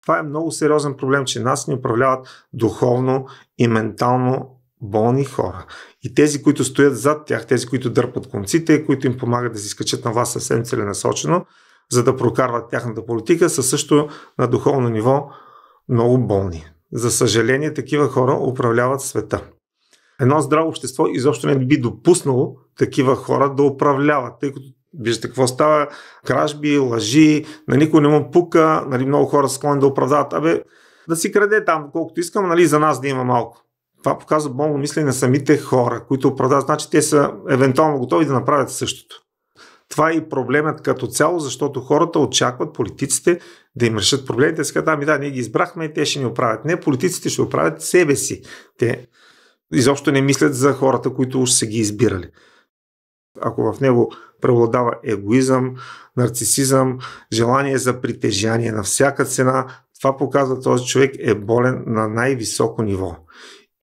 Това е много сериозен проблем, че нас ни управляват духовно и ментално болни хора. И тези, които стоят зад тях, тези, които дърпат конците, които им помагат да си скачат на власт съвсем целенасочено, за да прокарват тяхната политика, са също на духовно ниво много болни. За съжаление, такива хора управляват света. Едно здраво общество изобщо не би допуснало такива хора да управляват, тъй като виждате какво става, кражби, лъжи, на никой не му пука, много хора са склонни да оправдават, да си краде там колкото искам, за нас да има малко. Това показва болно мислене на самите хора, които оправдават, значи те са евентуално готови да направят същото. Това е и проблемът като цяло, защото хората очакват политиците да им решат проблемите. Сега ние ги избрахме и те ще ни оправят. Не, политиците ще оправят себе си. Те изобщо не мислят за хората, които уж са ги избирали. Ако в него преобладава егоизъм, нарцисизъм, желание за притежание на всяка цена, това показва, този човек е болен на най-високо ниво.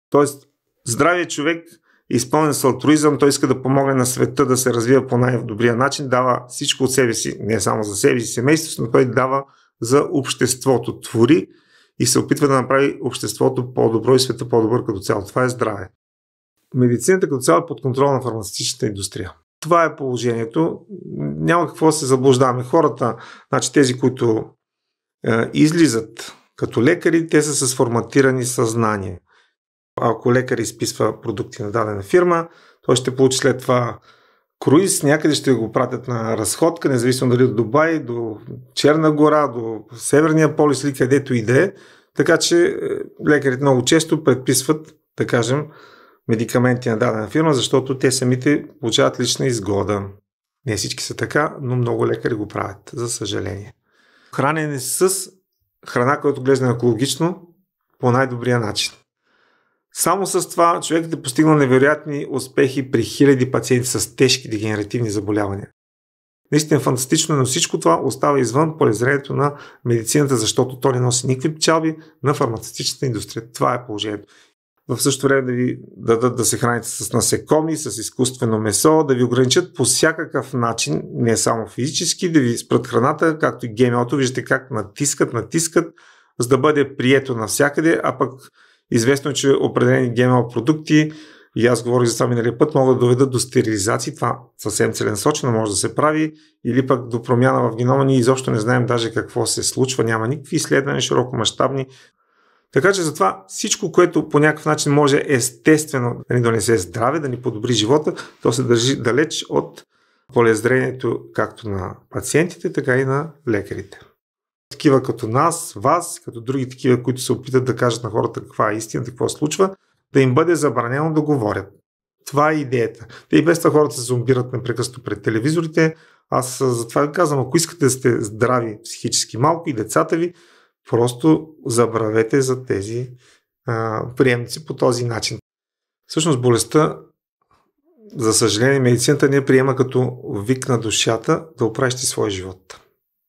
Тоест, здравият човек е изпълнен с алтруизъм, той иска да помогне на света да се развива по най-добрия начин, дава всичко от себе си, не само за себе си, семейството, но той дава за обществото, твори и се опитва да направи обществото по-добро и света по-добър като цяло. Това е здраве. Медицината като цяло е под контрол на фармацевтичната индустрия. Това е положението. Няма какво да се заблуждаваме. Хората, тези, които излизат като лекари, те са с форматирани съзнание. Ако лекар изписва продукти на дадена фирма, той ще получи след това круиз, някъде ще го пратят на разходка, независимо дали до Дубай, до Черна гора, до Северния полюс или където и да е. Така че лекарите много често предписват, да кажем, медикаменти на дадена фирма, защото те самите получават лична изгода. Не всички са така, но много лекари го правят, за съжаление. Хранене с храна, която глежда екологично, по най-добрия начин. Само с това човекът е постигнал невероятни успехи при хиляди пациенти с тежки дегенеративни заболявания. Наистина фантастично, но всичко това остава извън полезрението на медицината, защото то не носи никакви печалби на фармацевтичната индустрия. Това е положението. В същото време да ви дадат да се храните с насекоми, с изкуствено месо, да ви ограничат по всякакъв начин, не само физически, да ви спрат храната, както и ГМО-то. Виждате как натискат, за да бъде прието навсякъде, а пък известно е, че определени ГМО продукти, и аз говорих за това миналия път, могат да доведат до стерилизации. Това съвсем целенасочено може да се прави, или пък до промяна в генома. Ние изобщо не знаем даже какво се случва, няма никакви изследвания широкомащабни. Така че затова всичко, което по някакъв начин може естествено да ни донесе здраве, да ни подобри живота, то се държи далеч от полезрението както на пациентите, така и на лекарите. Такива като нас, вас, като други такива, които се опитат да кажат на хората каква е истината, какво се случва, да им бъде забранено да говорят. Това е идеята. Те и без това хората се зомбират непрекъснато пред телевизорите. Аз затова ви казвам, ако искате да сте здрави психически малко и децата ви, просто забравете за тези приемници по този начин. Всъщност болестта, за съжаление, медицината не приема като вик на душата да оправиш ти своя живот.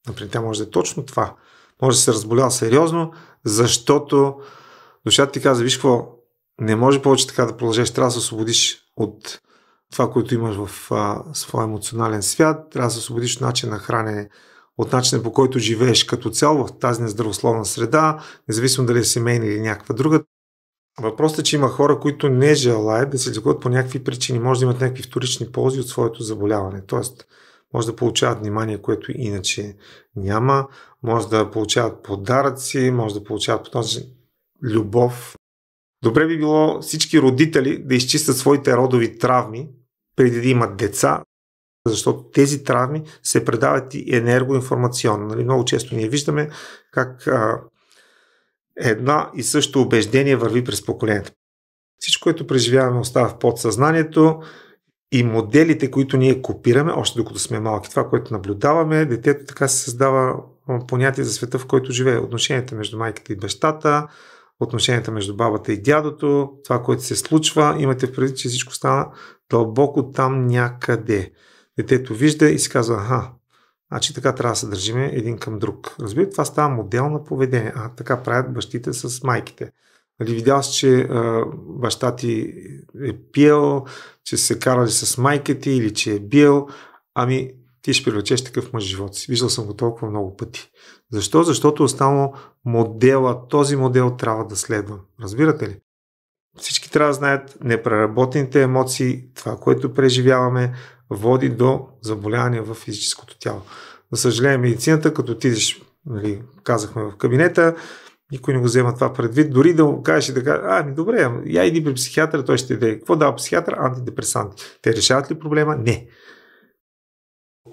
Например, тя може да е точно това. Може да се разболява сериозно, защото душата ти казва, виж какво, не може повече така да продължиш, трябва да се освободиш от това, което имаш в своя емоционален свят, трябва да се освободиш от начин на хранене, от начина по който живееш като цяло в тази нездравословна среда, независимо дали е семейна или някаква друга. Въпросът е, че има хора, които не желаят да се лекуват по някакви причини, може да имат някакви вторични ползи от своето заболяване. Тоест, може да получават внимание, което иначе няма, може да получават подаръци, може да получават по този любов. Добре би било всички родители да изчистят своите родови травми преди да имат деца, защото тези травми се предават и енергоинформационно. Много често ние виждаме как една и също убеждение върви през поколенията. Всичко, което преживяваме, остава в подсъзнанието и моделите, които ние копираме, още докато сме малки, това, което наблюдаваме, детето така се създава понятие за света, в който живее. Отношенията между майката и бащата, отношенията между бабата и дядото, това, което се случва, имате предвид, че всичко стана дълбоко там някъде. Детето вижда и си казва, значи така трябва да се държиме един към друг. Разбирате, това става модел на поведение. Така правят бащите с майките. Видял си, че баща ти е пил, че се карали с майка ти или че е бил. ти ще привлечеш такъв мъж в живота си. Виждал съм го толкова много пъти. Защо? Защото останало модела, този модел трябва да следва. Разбирате ли? Всички трябва да знаят, непреработените емоции, това, което преживяваме, води до заболявания в физическото тяло. За съжаление, медицината, като отидеш, нали, казахме в кабинета, никой не го взема това предвид. Дори да му кажеш и да кажеш, добре, я иди при психиатъра, той ще даде. Какво дава психиатър? Антидепресанти. Те решават ли проблема? Не.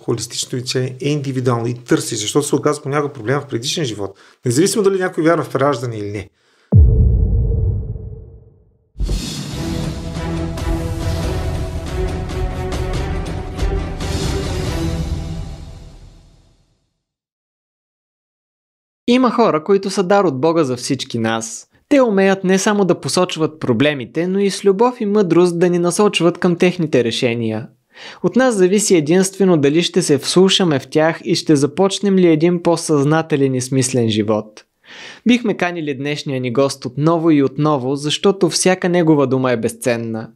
Холистично лечение е индивидуално и търси, защото се оказва понякога проблема в предишен живот. Независимо дали някой вярва в прераждане или не. Има хора, които са дар от Бога за всички нас. Те умеят не само да посочват проблемите, но и с любов и мъдрост да ни насочват към техните решения. От нас зависи единствено дали ще се вслушаме в тях и ще започнем ли един по-съзнателен и смислен живот. Бихме канили днешния ни гост отново и отново, защото всяка негова дума е безценна.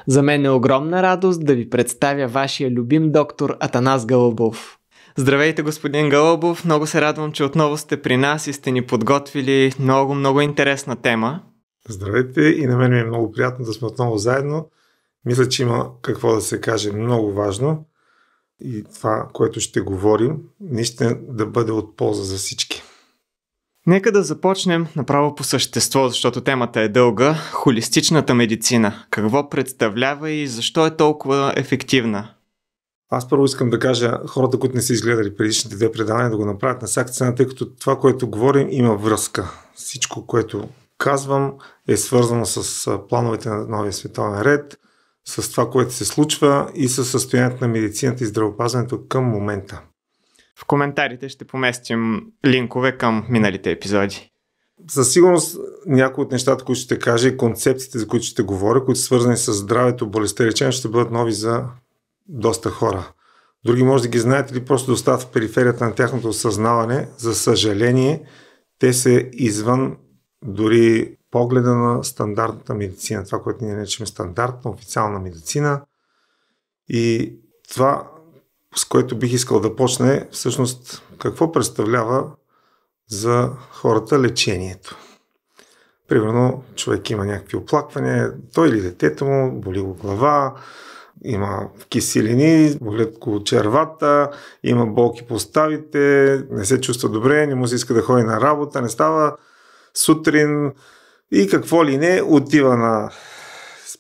За мен е огромна радост да ви представя вашия любим доктор Атанас Гълъбов. Здравейте, господин Гълъбов, много се радвам, че отново сте при нас и сте ни подготвили много интересна тема. Здравейте, и на мен ми е много приятно да сме отново заедно. Мисля, че има какво да се каже много важно и това, което ще говорим, наистина да бъде от полза за всички. Нека да започнем направо по същество, защото темата е дълга. Холистичната медицина. Какво представлява и защо е толкова ефективна? Аз първо искам да кажа хората, които не са изгледали предишните две предавания, да го направят на всяка цена, тъй като това, което говорим, има връзка. Всичко, което казвам, е свързано с плановете на новия световен ред, с това, което се случва и с състоянието на медицината и здравеопазването към момента. В коментарите ще поместим линкове към миналите епизоди. Със сигурност някои от нещата, които ще кажа и концепциите, за които ще говоря, които са свързани с здравето, болестта и лечение, ще бъдат нови за доста хора. Други може да ги знаете или просто да остават в периферията на тяхното осъзнаване. За съжаление, те са извън дори погледа на стандартната медицина. Това, което ние наричаме стандартна, официална медицина. И това, с което бих искал да почне, е всъщност какво представлява за хората лечението. Примерно, човек има някакви оплаквания, той или детето му, боли го глава, има киселини, болят го червата, има болки по ставите, не се чувства добре, не му се иска да ходи на работа, не става сутрин и какво ли не, отива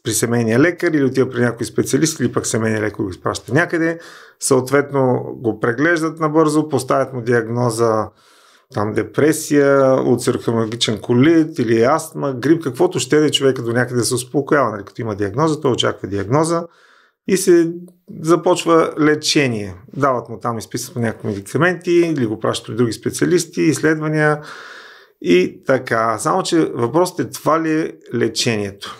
при семейния лекар или отива при някой специалист или пък семейния лекар го изпраща някъде, съответно го преглеждат набързо, поставят му диагноза депресия, улцерохематичен колит или астма, грип, каквото ще да човека до някъде се успокоява, нали? Като има диагноза, той очаква диагноза и се започва лечение. Дават му там, изписват му някакви медикаменти или го пращат при други специалисти, изследвания и така. Само, че въпросът е това ли е лечението?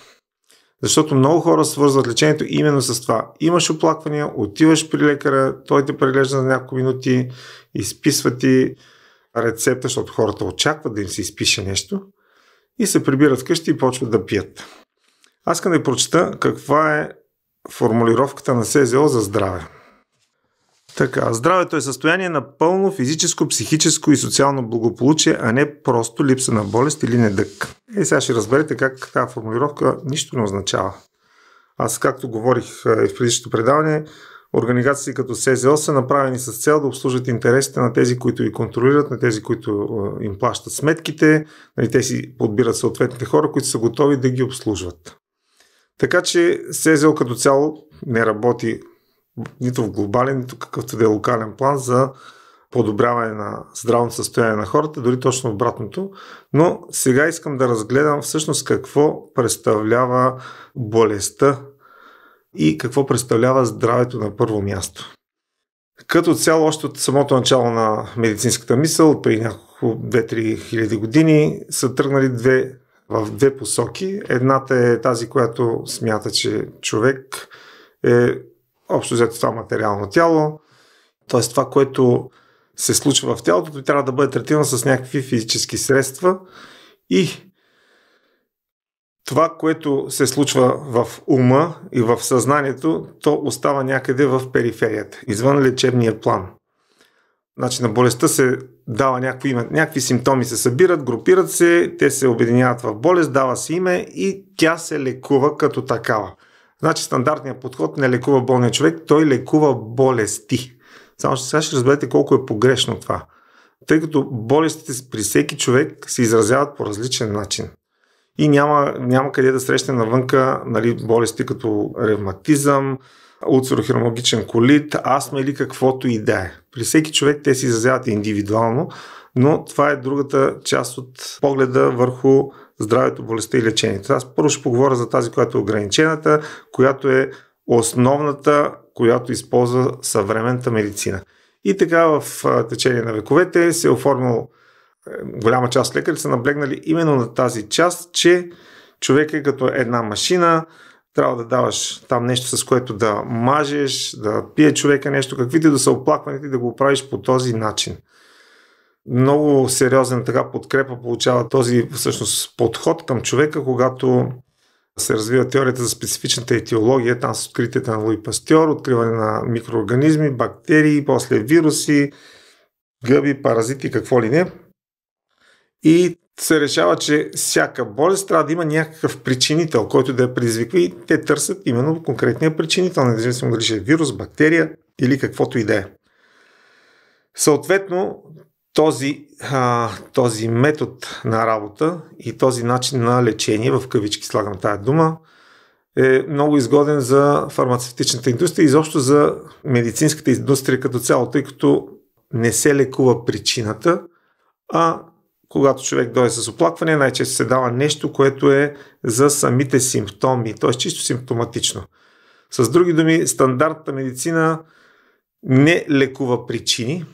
Защото много хора свързват лечението именно с това. Имаш оплаквания, отиваш при лекаря, той те преглежда за няколко минути, изписва ти рецепта, защото хората очакват да им се изпише нещо и се прибират вкъщи и почват да пият. Аз искам да ви прочета каква е формулировката на СЗО за здраве. Така, здравето е състояние на пълно физическо, психическо и социално благополучие, а не просто липса на болест или недъг. И сега ще разберете как тази формулировка нищо не означава. Аз, както говорих в предишното предаване, организации като СЗО са направени с цел да обслужват интересите на тези, които ги контролират, на тези, които им плащат сметките, те си подбират съответните хора, които са готови да ги обслужват. Така че СЗО като цяло не работи нито в глобален, нито какъвто да е локален план за подобряване на здравното състояние на хората, дори точно обратното. Но сега искам да разгледам всъщност какво представлява болестта и какво представлява здравето на първо място. Като цяло, още от самото начало на медицинската мисъл, при няколко 2-3 хиляди години, са тръгнали в две посоки. Едната е тази, която смята, че човек е общо взето това материално тяло, т.е. това, което се случва в тялото, трябва да бъде третирано с някакви физически средства и това, което се случва в ума и в съзнанието, то остава някъде в периферията, извън лечебния план. Значи на болестта се дава някакво име, някакви симптоми се събират, групират се, те се обединяват в болест, дава се име и тя се лекува като такава. Значи стандартният подход не лекува болния човек, той лекува болести. Само че сега ще разберете колко е погрешно това. Тъй като болестите при всеки човек се изразяват по различен начин. И няма къде да срещне навънка, нали, болести като ревматизъм, улцерохронологичен колит, астма или каквото и да е. При всеки човек те се изразяват индивидуално, но това е другата част от погледа върху здравето, болестта и лечението. Аз първо ще поговоря за тази, която е ограничената, която е основната, която използва съвременната медицина. И така в течение на вековете се е оформил, голяма част от лекарите са наблегнали именно на тази част, че човек е като една машина, трябва да даваш там нещо, с което да мажеш, да пие човека нещо, каквито да са оплакваните, да го правиш по този начин. Много сериозен така подкрепа получава този всъщност подход към човека, когато се развива теорията за специфичната етиология, там с откритията на Луи Пастьор, откриване на микроорганизми, бактерии, после вируси, гъби, паразити, какво ли не. И се решава, че всяка болест трябва да има някакъв причинител, който да я предизвиква и те търсят именно конкретния причинител, независимо дали ще е вирус, бактерия или каквото и да е. Съответно, този метод на работа и този начин на лечение, в кавички слагам тая дума, е много изгоден за фармацевтичната индустрия и изобщо за медицинската индустрия като цяло, тъй като не се лекува причината, а когато човек дойде с оплакване, най-често се дава нещо, което е за самите симптоми, т.е. чисто симптоматично. С други думи, стандартната медицина не лекува причини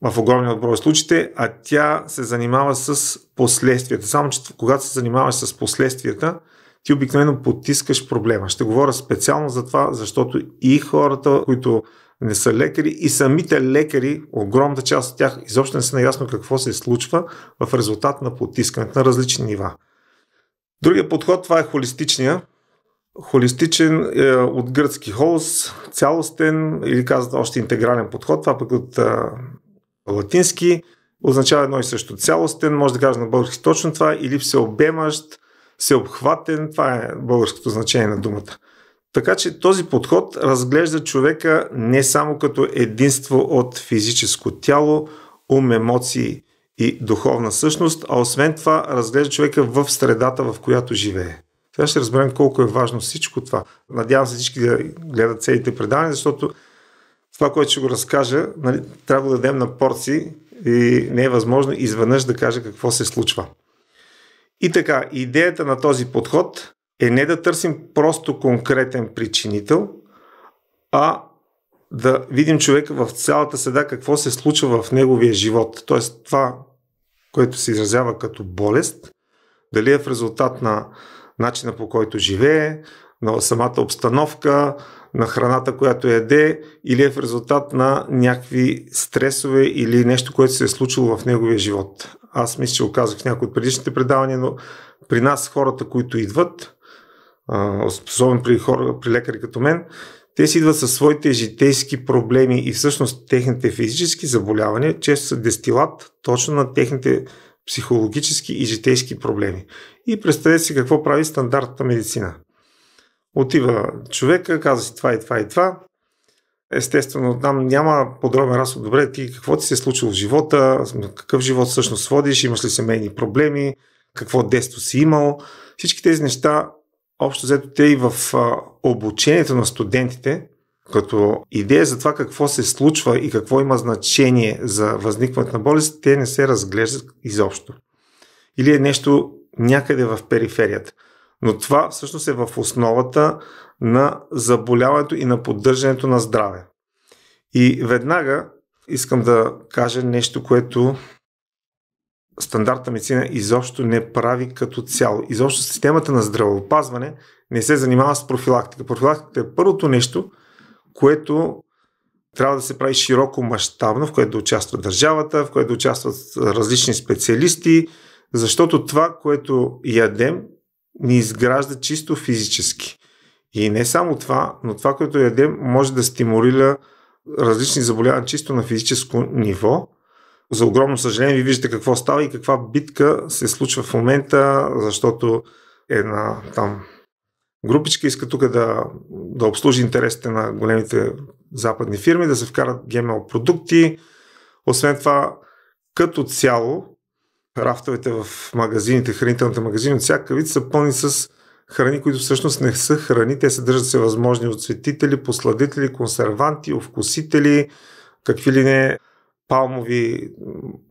в огромния брой случаите, а тя се занимава с последствията. Само че когато се занимаваш с последствията, ти обикновено потискаш проблема. Ще говоря специално за това, защото и хората, които не са лекари, и самите лекари, огромната част от тях, изобщо не са наясно какво се случва в резултат на потискането на различни нива. Другия подход, това е холистичния. Холистичен е от гръцки холос, цялостен или казват още интегрален подход, това пък от латински означава едно и също. Цялостен, може да кажа на български точно това, или всеобемащ, всеобхватен, това е българското значение на думата. Така че този подход разглежда човека не само като единство от физическо тяло, ум, емоции и духовна същност, а освен това разглежда човека в средата, в която живее. Сега ще разберем колко е важно всичко това. Надявам се всички да гледат целите предавания, защото това, което ще го разкажа, нали, трябва да дадем на порции и не е възможно изведнъж да кажа какво се случва. И така, идеята на този подход е не да търсим просто конкретен причинител, а да видим човека в цялата седа какво се случва в неговия живот. Тоест това, което се изразява като болест, дали е в резултат на начина по който живее, на самата обстановка, на храната, която яде, или е в резултат на някакви стресове или нещо, което се е случило в неговия живот. Аз мисля, че го казах в някои от предишните предавания, но при нас хората, които идват, особено при лекари като мен, те си идват със своите житейски проблеми и всъщност техните физически заболявания често са дестилат точно на техните психологически и житейски проблеми. И представете си какво прави стандартната медицина. Отива човека, казва си това и това и това. Естествено, там няма подробен разход. Добре, ти какво ти се е случило в живота, какъв живот всъщност водиш, имаш ли семейни проблеми, какво детство си имал. Всички тези неща, общо взето те и в обучението на студентите, като идея за това какво се случва и какво има значение за възникването на болест, те не се разглеждат изобщо. Или е нещо някъде в периферията. Но това всъщност е в основата на заболяването и на поддържането на здраве. И веднага искам да кажа нещо, което стандартна медицина изобщо не прави като цяло. Изобщо системата на здравеопазване не се занимава с профилактика. Профилактиката е първото нещо, което трябва да се прави широко мащабно, в което да участва държавата, в което да участват различни специалисти, защото това, което ядем, ни изгражда чисто физически. И не само това, но това, което ядем, може да стимулира различни заболявания чисто на физическо ниво. За огромно съжаление, ви виждате какво става и каква битка се случва в момента, защото една там групичка иска тук да обслужи интересите на големите западни фирми, да се вкарат ГМО продукти. Освен това, като цяло, рафтовете в магазините, хранителните магазини от всяка вид са пълни с храни, които всъщност не са храни. Те съдържат всевъзможни отцветители, посладители, консерванти, овкусители, какви ли не палмови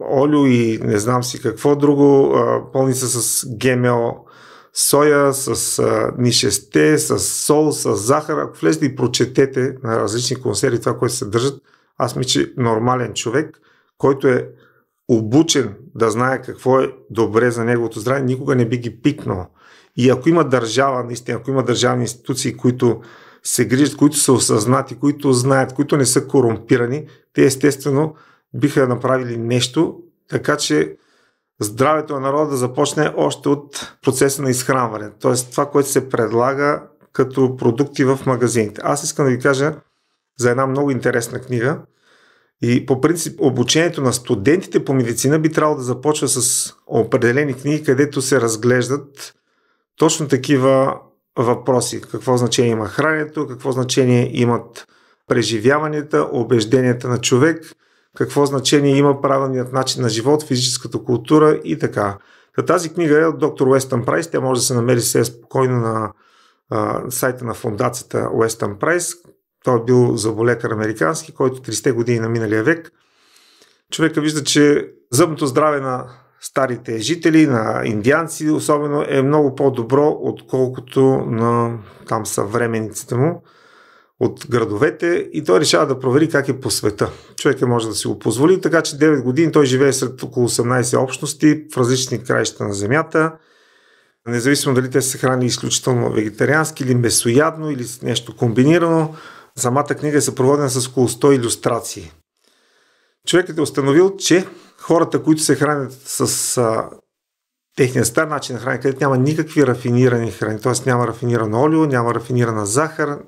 олио и не знам си какво друго. Пълни са с ГМО соя, с нишесте, с сол, с захар. Ако влезете и прочетете на различни консерви това, което се съдържат, аз мисля, че нормален човек, който е обучен да знае какво е добре за неговото здраве, никога не би ги пикнал. И ако има държава, наистина, ако има държавни институции, които се грижат, които са осъзнати, които знаят, които не са корумпирани, те естествено биха направили нещо, така че здравето на народа да започне още от процеса на изхранване. Тоест това, което се предлага като продукти в магазините. Аз искам да ви кажа за една много интересна книга. И по принцип обучението на студентите по медицина би трябвало да започва с определени книги, където се разглеждат точно такива въпроси. Какво значение има храненето, какво значение имат преживяванията, убежденията на човек, какво значение има правилният начин на живот, физическата култура и така. Тази книга е от доктор Уестън Прайс. Тя може да се намери сега спокойно на сайта на фондацията Уестън Прайс. Той е бил зъболекар американски, който 30-те години на миналия век. Човека вижда, че зъбното здраве на старите жители, на индианци особено, е много по-добро, отколкото на там съвременниците му от градовете, и той решава да провери как е по света. Човека може да си го позволи, така че 9 години той живее сред около 18 общности в различни краища на земята. Независимо дали те се храни изключително вегетариански или месоядно или с нещо комбинирано, самата книга е съпроводена с около 100 илюстрации. Човекът е установил, че хората, които се хранят с техния стар начин на хранене, където няма никакви рафинирани храни, т.е. няма рафинирано олио, няма рафинирана захар,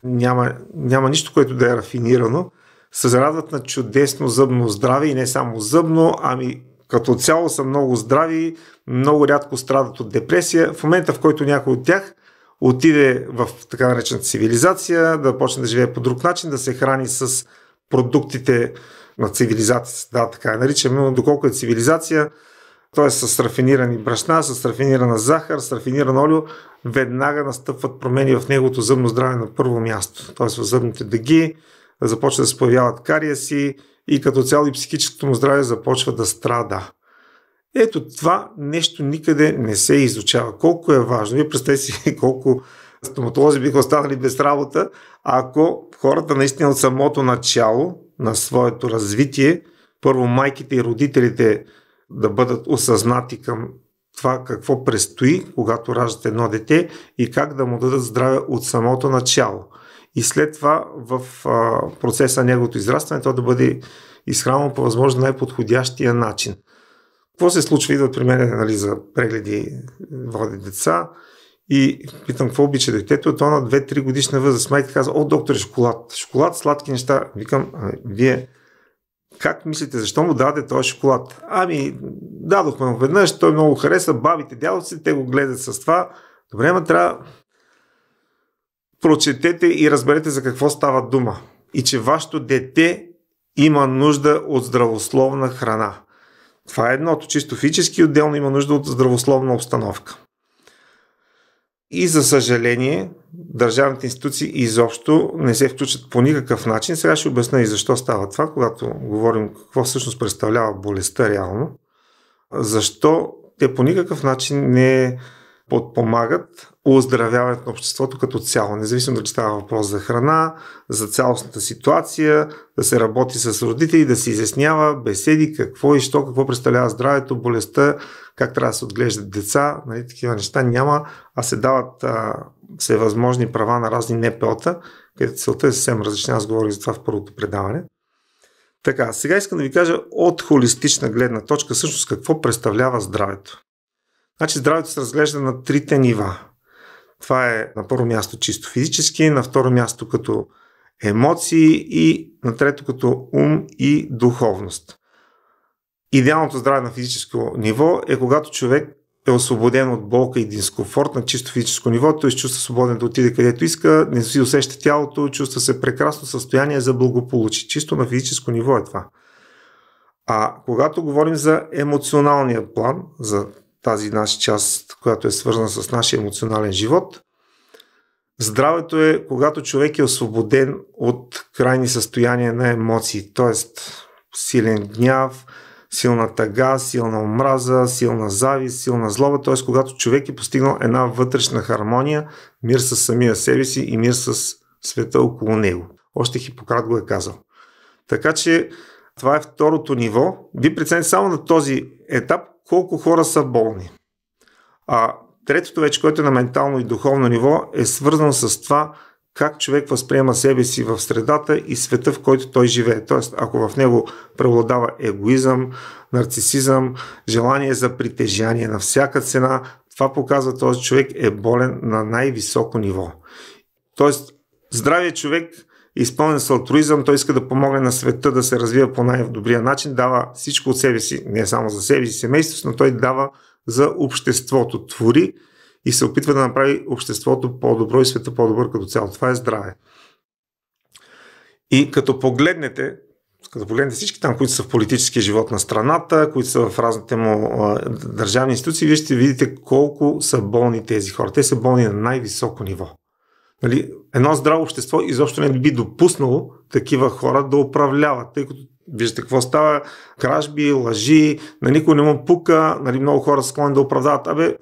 няма нищо, което да е рафинирано, се зарадват на чудесно зъбно здраве и не само зъбно, ами като цяло са много здрави, много рядко страдат от депресия. В момента, в който някой от тях отиде в така наречената цивилизация, да почне да живее по друг начин, да се храни с продуктите на цивилизацията, да, така я наричаме, но доколко е цивилизация, т.е. с рафинирани брашна, с рафинирана захар, с рафиниран олио, веднага настъпват промени в неговото зъбно здраве на първо място. Т.е. в зъбните дъги започва да се появяват кариеси и като цяло и психическото му здраве започва да страда. Ето това нещо никъде не се изучава. Колко е важно. Вие представете си колко стоматолози биха останали без работа, ако хората наистина от самото начало на своето развитие, първо майките и родителите да бъдат осъзнати към това какво предстои, когато раждат едно дете и как да му дадат здраве от самото начало. И след това в процеса на неговото израстване то да бъде изхранвано по възможно най-подходящия начин. Какво се случва? Идват при мен, нали, за прегледи, води деца и питам какво обича детето. То на 2-3 годишна възраст. Майка казва: о, доктор, шоколад. Шоколад, сладки неща. Викам: вие как мислите, защо му даде този шоколад? Ами, дадохме му веднъж, той много хареса, бабите, дядовци, те го гледат с това. Добре, ама трябва прочетете и разберете за какво става дума. И че вашето дете има нужда от здравословна храна. Това е едното, чисто физически, отделно има нужда от здравословна обстановка. И за съжаление, държавните институции изобщо не се включат по никакъв начин. Сега ще обясня и защо става това, когато говорим какво всъщност представлява болестта реално. Защо те по никакъв начин не подпомагат оздравяването на обществото като цяло. Независимо дали става въпрос за храна, за цялостната ситуация, да се работи с родители, да се изяснява беседи, какво и що, какво представлява здравето, болестта, как трябва да се отглеждат деца, нали, такива неща няма, а се дават всевъзможни права на разни НПО-та, където целта е съвсем различна. Аз говорих за това в първото предаване. Така, сега искам да ви кажа от холистична гледна точка всъщност какво представлява здравето. Значи здравето се разглежда на трите нива. Това е на първо място чисто физически, на второ място като емоции и на трето като ум и духовност. Идеалното здраве на физическо ниво е когато човек е освободен от болка и дискомфорт на чисто физическо ниво, т.е. чувства свободен да отиде където иска, не си усеща тялото, чувства се прекрасно състояние за благополучие. Чисто на физическо ниво е това. А когато говорим за емоционалния план, за тази наша част, която е свързана с нашия емоционален живот, здравето е когато човек е освободен от крайни състояния на емоции, т.е. силен гняв, силна тъга, силна омраза, силна завист, силна злоба, т.е. когато човек е постигнал една вътрешна хармония, мир с самия себе си и мир с света около него. Още Хипократ го е казал. Така че това е второто ниво. Вие прецените само на този етап колко хора са болни. А третото вече, което е на ментално и духовно ниво, е свързано с това как човек възприема себе си в средата и света, в който той живее. Тоест, ако в него преобладава егоизъм, нарцисизъм, желание за притежание на всяка цена, това показва този човек е болен на най-високо ниво. Тоест, здравият човек е изпълнен с алтруизъм, той иска да помогне на света да се развива по най-добрия начин, дава всичко от себе си, не само за себе си, семейството, но той дава за обществото, твори и се опитва да направи обществото по-добро и света по-добър като цяло. Това е здраве. И като погледнете всички там, които са в политическия живот на страната, които са в разните му държавни институции, вие ще видите колко са болни тези хора. Те са болни на най-високо ниво. Нали? Едно здраво общество изобщо не би допуснало такива хора да управляват, тъй като виждате какво става, кражби, лъжи, на никой не му пука, нали, много хора са склонни да оправдават.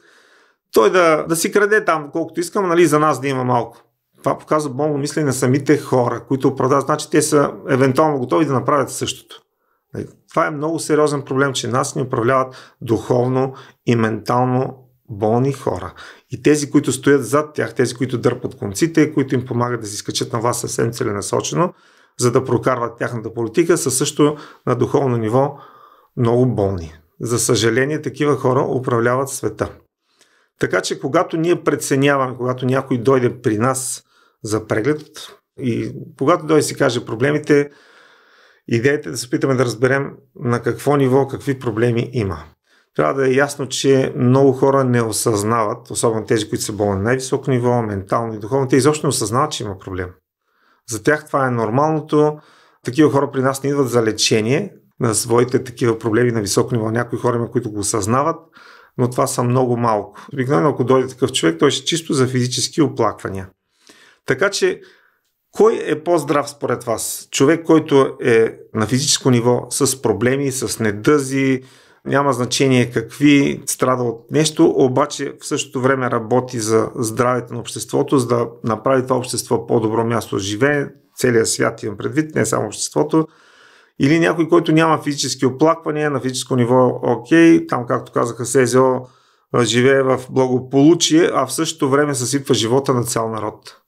Той да си краде там колкото искам, нали, за нас да има малко. Това показва болно мислене на самите хора, които оправдават, значи те са евентуално готови да направят същото. Това е много сериозен проблем, че нас ни управляват духовно и ментално болни хора. И тези, които стоят зад тях, тези, които дърпат конците, които им помагат да си скачат на вас съвсем целенасочено, за да прокарват тяхната политика, са също на духовно ниво много болни. За съжаление, такива хора управляват света. Така че, когато ние преценяваме, когато някой дойде при нас за преглед и когато дойде си каже проблемите, идеята е да се опитаме да разберем на какво ниво, какви проблеми има. Трябва да е ясно, че много хора не осъзнават, особено тези, които са болни на най-високо ниво, ментално и духовно, те изобщо не осъзнават, че има проблем. За тях това е нормалното. Такива хора при нас не идват за лечение на своите такива проблеми на високо ниво. Някои хора има, които го осъзнават, но това са много малко. Обикновено, ако дойде такъв човек, той ще чисто за физически оплаквания. Така че, кой е по-здрав според вас? Човек, който е на физическо ниво с проблеми, с недъзи, няма значение какви, страда от нещо, обаче в същото време работи за здравето на обществото, за да направи това общество по-добро място да живее, целият свят имам предвид, не само обществото. Или някой, който няма физически оплаквания, на физическо ниво окей, там както казаха СЗО, живее в благополучие, а в същото време съсипва живота на цял народ.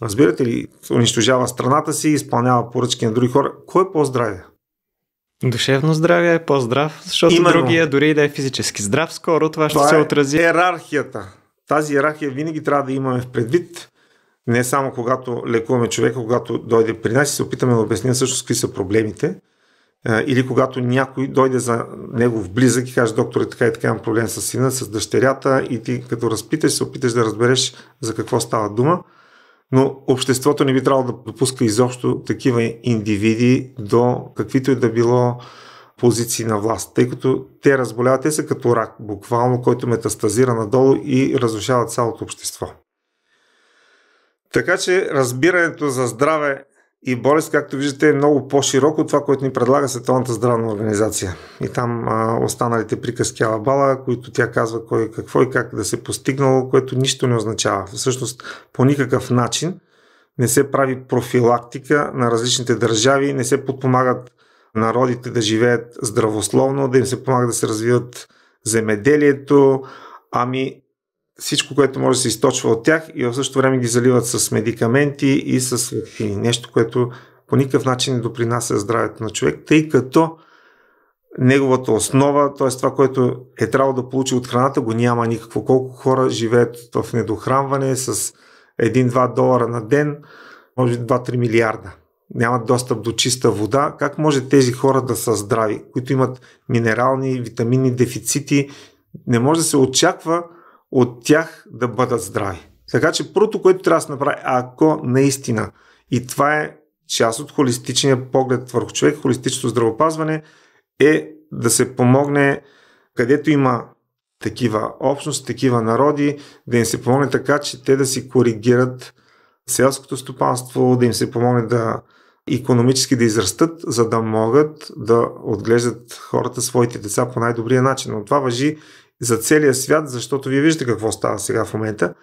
Разбирате ли? Унищожава страната си, изпълнява поръчки на други хора. Кой е по-здраве? Душевно здраве е по-здрав, защото именно другия, дори и да е физически здрав, скоро това ще се отрази. Иерархията. Тази иерархия винаги трябва да имаме в предвид. Не само когато лекуваме човека, когато дойде при нас и се опитаме да обясним всъщност какви са проблемите. Или когато някой дойде за негов близък и каже, доктор, така и така имам проблем с сина, с дъщерята, и ти като разпиташ, се опиташ да разбереш за какво става дума. Но обществото не би трябвало да допуска изобщо такива индивиди до каквито и да било позиции на власт, тъй като те разболяват, те са като рак, буквално, който метастазира надолу и разрушава цялото общество. Така че разбирането за здраве и болест, както виждате, е много по-широко от това, което ни предлага Световната здравна организация. И там останалите приказки алабала, които тя казва кой какво и как да се постигнало, което нищо не означава. Всъщност по никакъв начин не се прави профилактика на различните държави, не се подпомагат народите да живеят здравословно, да им се помага да се развиват земеделието, всичко, което може да се източва от тях и в същото време ги заливат с медикаменти и с ваксини. Нещо, което по никакъв начин не допринася здравето на човек, тъй като неговата основа, т.е. това, което е трябвало да получи от храната, го няма никакво. Колко хора живеят в недохранване с 1-2 долара на ден, може би 2-3 милиарда. Нямат достъп до чиста вода. Как може тези хора да са здрави, които имат минерални, витаминни дефицити? Не може да се очаква от тях да бъдат здрави. Така че първото, което трябва да се направи, ако наистина, и това е част от холистичния поглед върху човек, холистичното здравеопазване, е да се помогне, където има такива общности, такива народи, да им се помогне така, че те да си коригират селското стопанство, да им се помогне да икономически да израстат, за да могат да отглеждат хората своите деца по най-добрия начин. Но това важи за целия свят, защото вие виждате какво става сега в момента.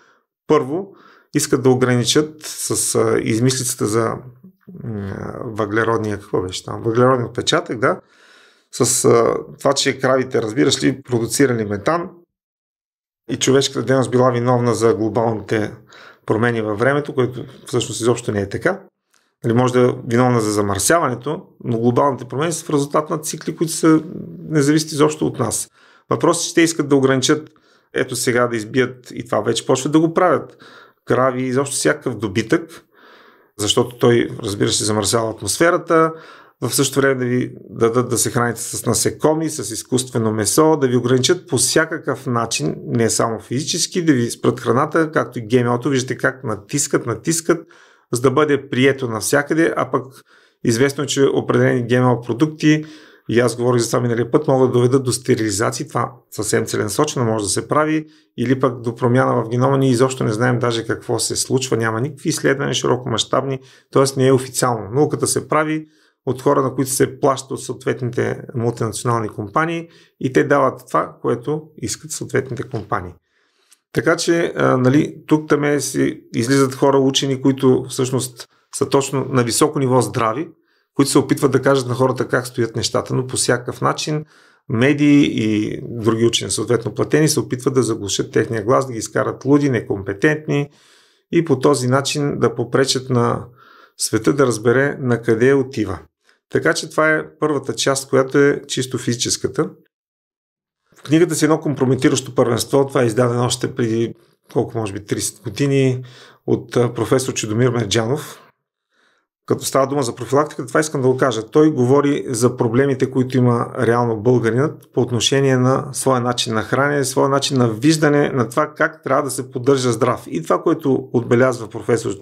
Първо, искат да ограничат с измислицата за въглеродния, какво беше там? Въглеродния отпечатък, да. С това, че кравите, разбираш ли, продуцирали метан и човешката дейност била виновна за глобалните промени във времето, което всъщност изобщо не е така. Или може да е виновна за замърсяването, но глобалните промени са в резултат на цикли, които са независими изобщо от нас. Въпросът е, че те искат да ограничат, ето сега да избият, и това вече почват да го правят, крави и изобщо всякакъв добитък, защото той, разбира се, замърсява атмосферата, в същото време да ви дадат да се храните с насекоми, с изкуствено месо, да ви ограничат по всякакъв начин, не само физически, да ви спрат храната, както и ГМО-то, виждате как натискат, за да бъде прието навсякъде, а пък известно е, че определени ГМО продукти, и аз говорих за това миналия път, могат да доведат до стерилизации, това съвсем целенасочено може да се прави, или пък до промяна в генома, ние изобщо не знаем даже какво се случва, няма никакви изследвания широкомащабни, т.е. не е официално. Науката се прави от хора, на които се плащат от съответните мултинационални компании и те дават това, което искат съответните компании. Така че, тук там си излизат хора, учени, които всъщност са точно на високо ниво здрави, които се опитват да кажат на хората как стоят нещата, но по всякакъв начин медии и други учени, съответно платени, се опитват да заглушат техния глас, да ги изкарат луди, некомпетентни и по този начин да попречат на света да разбере на къде отива. Така че това е първата част, която е чисто физическата. В книгата си едно компрометиращо първенство, това е издадено още преди може би 30 години от професор Чудомир Мерджанов. Като става дума за профилактика, това искам да го кажа. Той говори за проблемите, които има реално българинът по отношение на своя начин на хранене, своя начин на виждане на това как трябва да се поддържа здрав. И това, което отбелязва професор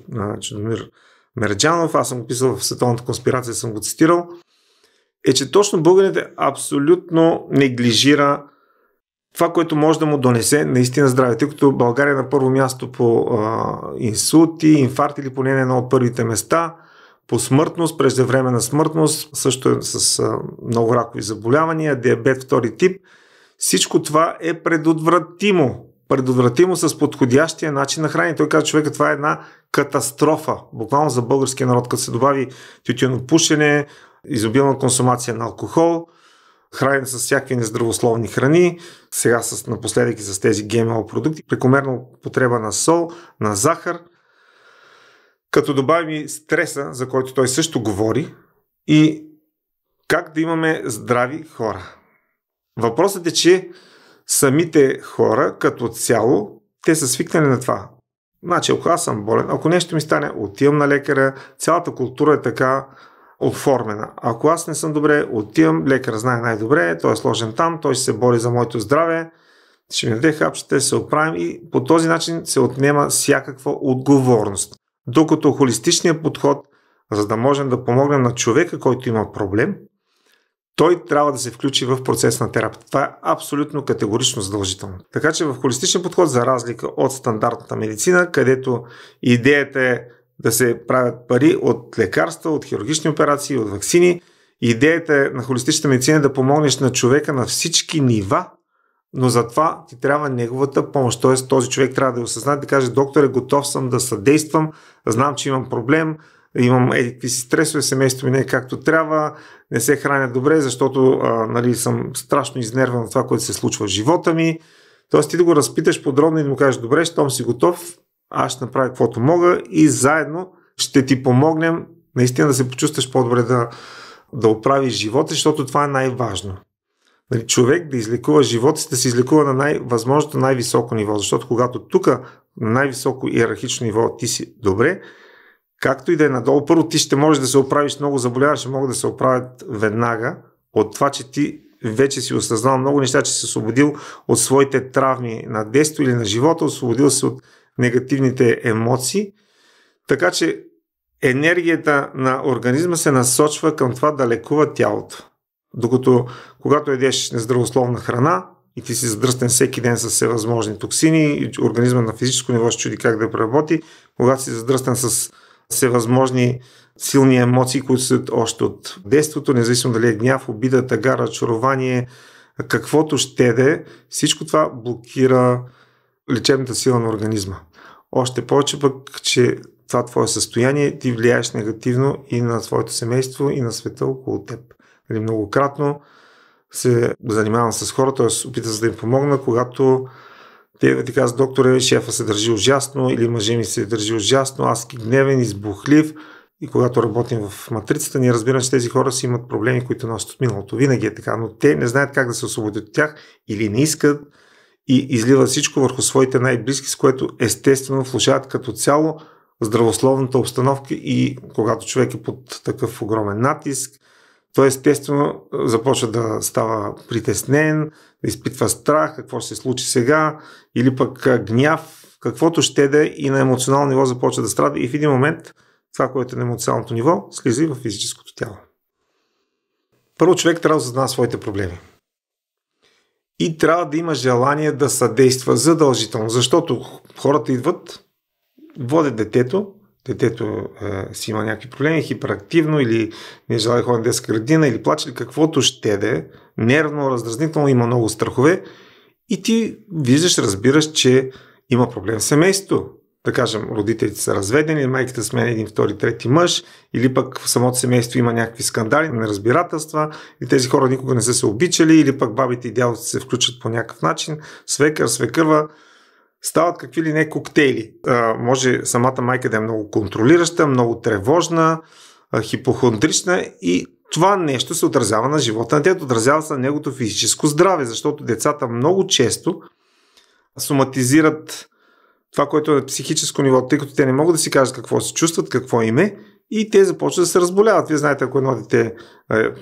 Чудомир Мерджанов, аз съм го писал в Световната конспирация, съм го цитирал, е, че точно българинът абсолютно неглижира това, което може да му донесе наистина здраве, тъй като България е на първо място по инсулти, инфаркт или поне на едно от първите места, по смъртност, преждевременна смъртност, също е с много ракови заболявания, диабет втори тип. Всичко това е предотвратимо. Предотвратимо с подходящия начин на хранене. Той казва, човека, това е една катастрофа. Буквално за българския народ, като се добави тютюнопушене, изобилна консумация на алкохол, хранене с всякакви нездравословни храни, сега напоследък и с тези ГМО продукти, прекомерна употреба на сол, на захар, като добавим и стреса, за който той също говори, и как да имаме здрави хора. Въпросът е, че самите хора като цяло, те са свикнали на това. Значи, ако аз съм болен, ако нещо ми стане, отивам на лекаря, цялата култура е така оформена. Ако аз не съм добре, отивам, лекар знае най-добре, той е сложен там, той ще се бори за моето здраве, ще ми даде хапчета, ще се оправим и по този начин се отнема всякаква отговорност. Докато холистичният подход, за да можем да помогнем на човека, който има проблем, той трябва да се включи в процес на терапия. Това е абсолютно категорично задължително. Така че в холистичен подход, за разлика от стандартната медицина, където идеята е да се правят пари от лекарства, от хирургични операции, от ваксини, идеята е на холистичната медицина да помогнеш на човека на всички нива, но за това ти трябва неговата помощ. Т.е. този човек трябва да осъзнае, да каже: докторе, готов съм да съдействам, знам, че имам проблем, имам какви си стресове, семейството ми не е както трябва, не се храня добре, защото съм страшно изнервен от това, което се случва в живота ми. Тоест ти да го разпиташ подробно и да му кажеш: добре, щом си готов, аз ще направя каквото мога и заедно ще ти помогнем наистина да се почувстваш по-добре, да оправиш живота, защото това е най-важно. Нали, човек да излекува живота си, да се излекува на възможното най-високо ниво, защото когато тук на най-високо иерархично ниво ти си добре, както и да е надолу, първо ти ще можеш да се оправиш, много заболявания ще могат да се оправят веднага от това, че ти вече си осъзнал много неща, че си освободил от своите травми на детство или на живота, освободил се от негативните емоции, така че енергията на организма се насочва към това да лекува тялото. Докато когато едеш нездравословна храна и ти си задръстен всеки ден с всевъзможни токсини, организма на физическо ниво ще чуди как да преработи, когато си задръстен с всевъзможни силни емоции, които са още от детството, независимо дали е гняв, обида, тъга, разочарование, каквото ще да е, всичко това блокира лечебната сила на организма. Още повече пък, че това твое състояние ти влияеш негативно и на своето семейство, и на света около теб. Многократно се занимавам с хората, т.е. опитам се да им помогна, когато те ти казват, докторе, шефа се държи ужасно или мъжа ми се държи ужасно, аз съм гневен, избухлив. И когато работим в матрицата, ние разбираме, че тези хора си имат проблеми, които носят от миналото. Винаги е така, но те не знаят как да се освободят от тях или не искат и изливат всичко върху своите най-близки, с което естествено влошават като цяло здравословната обстановка и когато човек е под такъв огромен натиск, той естествено започва да става притеснен, да изпитва страх, какво ще се случи сега, или пък гняв, каквото ще да е и на емоционално ниво започва да страда и в един момент това, което е на емоционалното ниво, слиза и в физическото тяло. Първо човек трябва да осъзнава своите проблеми. И трябва да има желание да съдейства задължително, защото хората идват, водят детето си има някакви проблеми, хиперактивно или не желая да ходи на детска градина или плаче или каквото ще да е, нервно, раздразнително, има много страхове и ти виждаш, разбираш, че има проблем в семейството. Да кажем, родителите са разведени, майката сменя един, втори, трети мъж, или пък в самото семейство има някакви скандали, неразбирателства, и тези хора никога не са се обичали, или пък бабите и дядовците се включат по някакъв начин, свекър, свекърва, стават какви ли не коктейли. Може самата майка да е много контролираща, много тревожна, хипохондрична и това нещо се отразява на живота на детето, отразява се на неговото физическо здраве, защото децата много често соматизират това, което е на психическо ниво, тъй като те не могат да си кажат какво се чувстват, какво им е и те започват да се разболяват. Вие знаете, ако едно дете,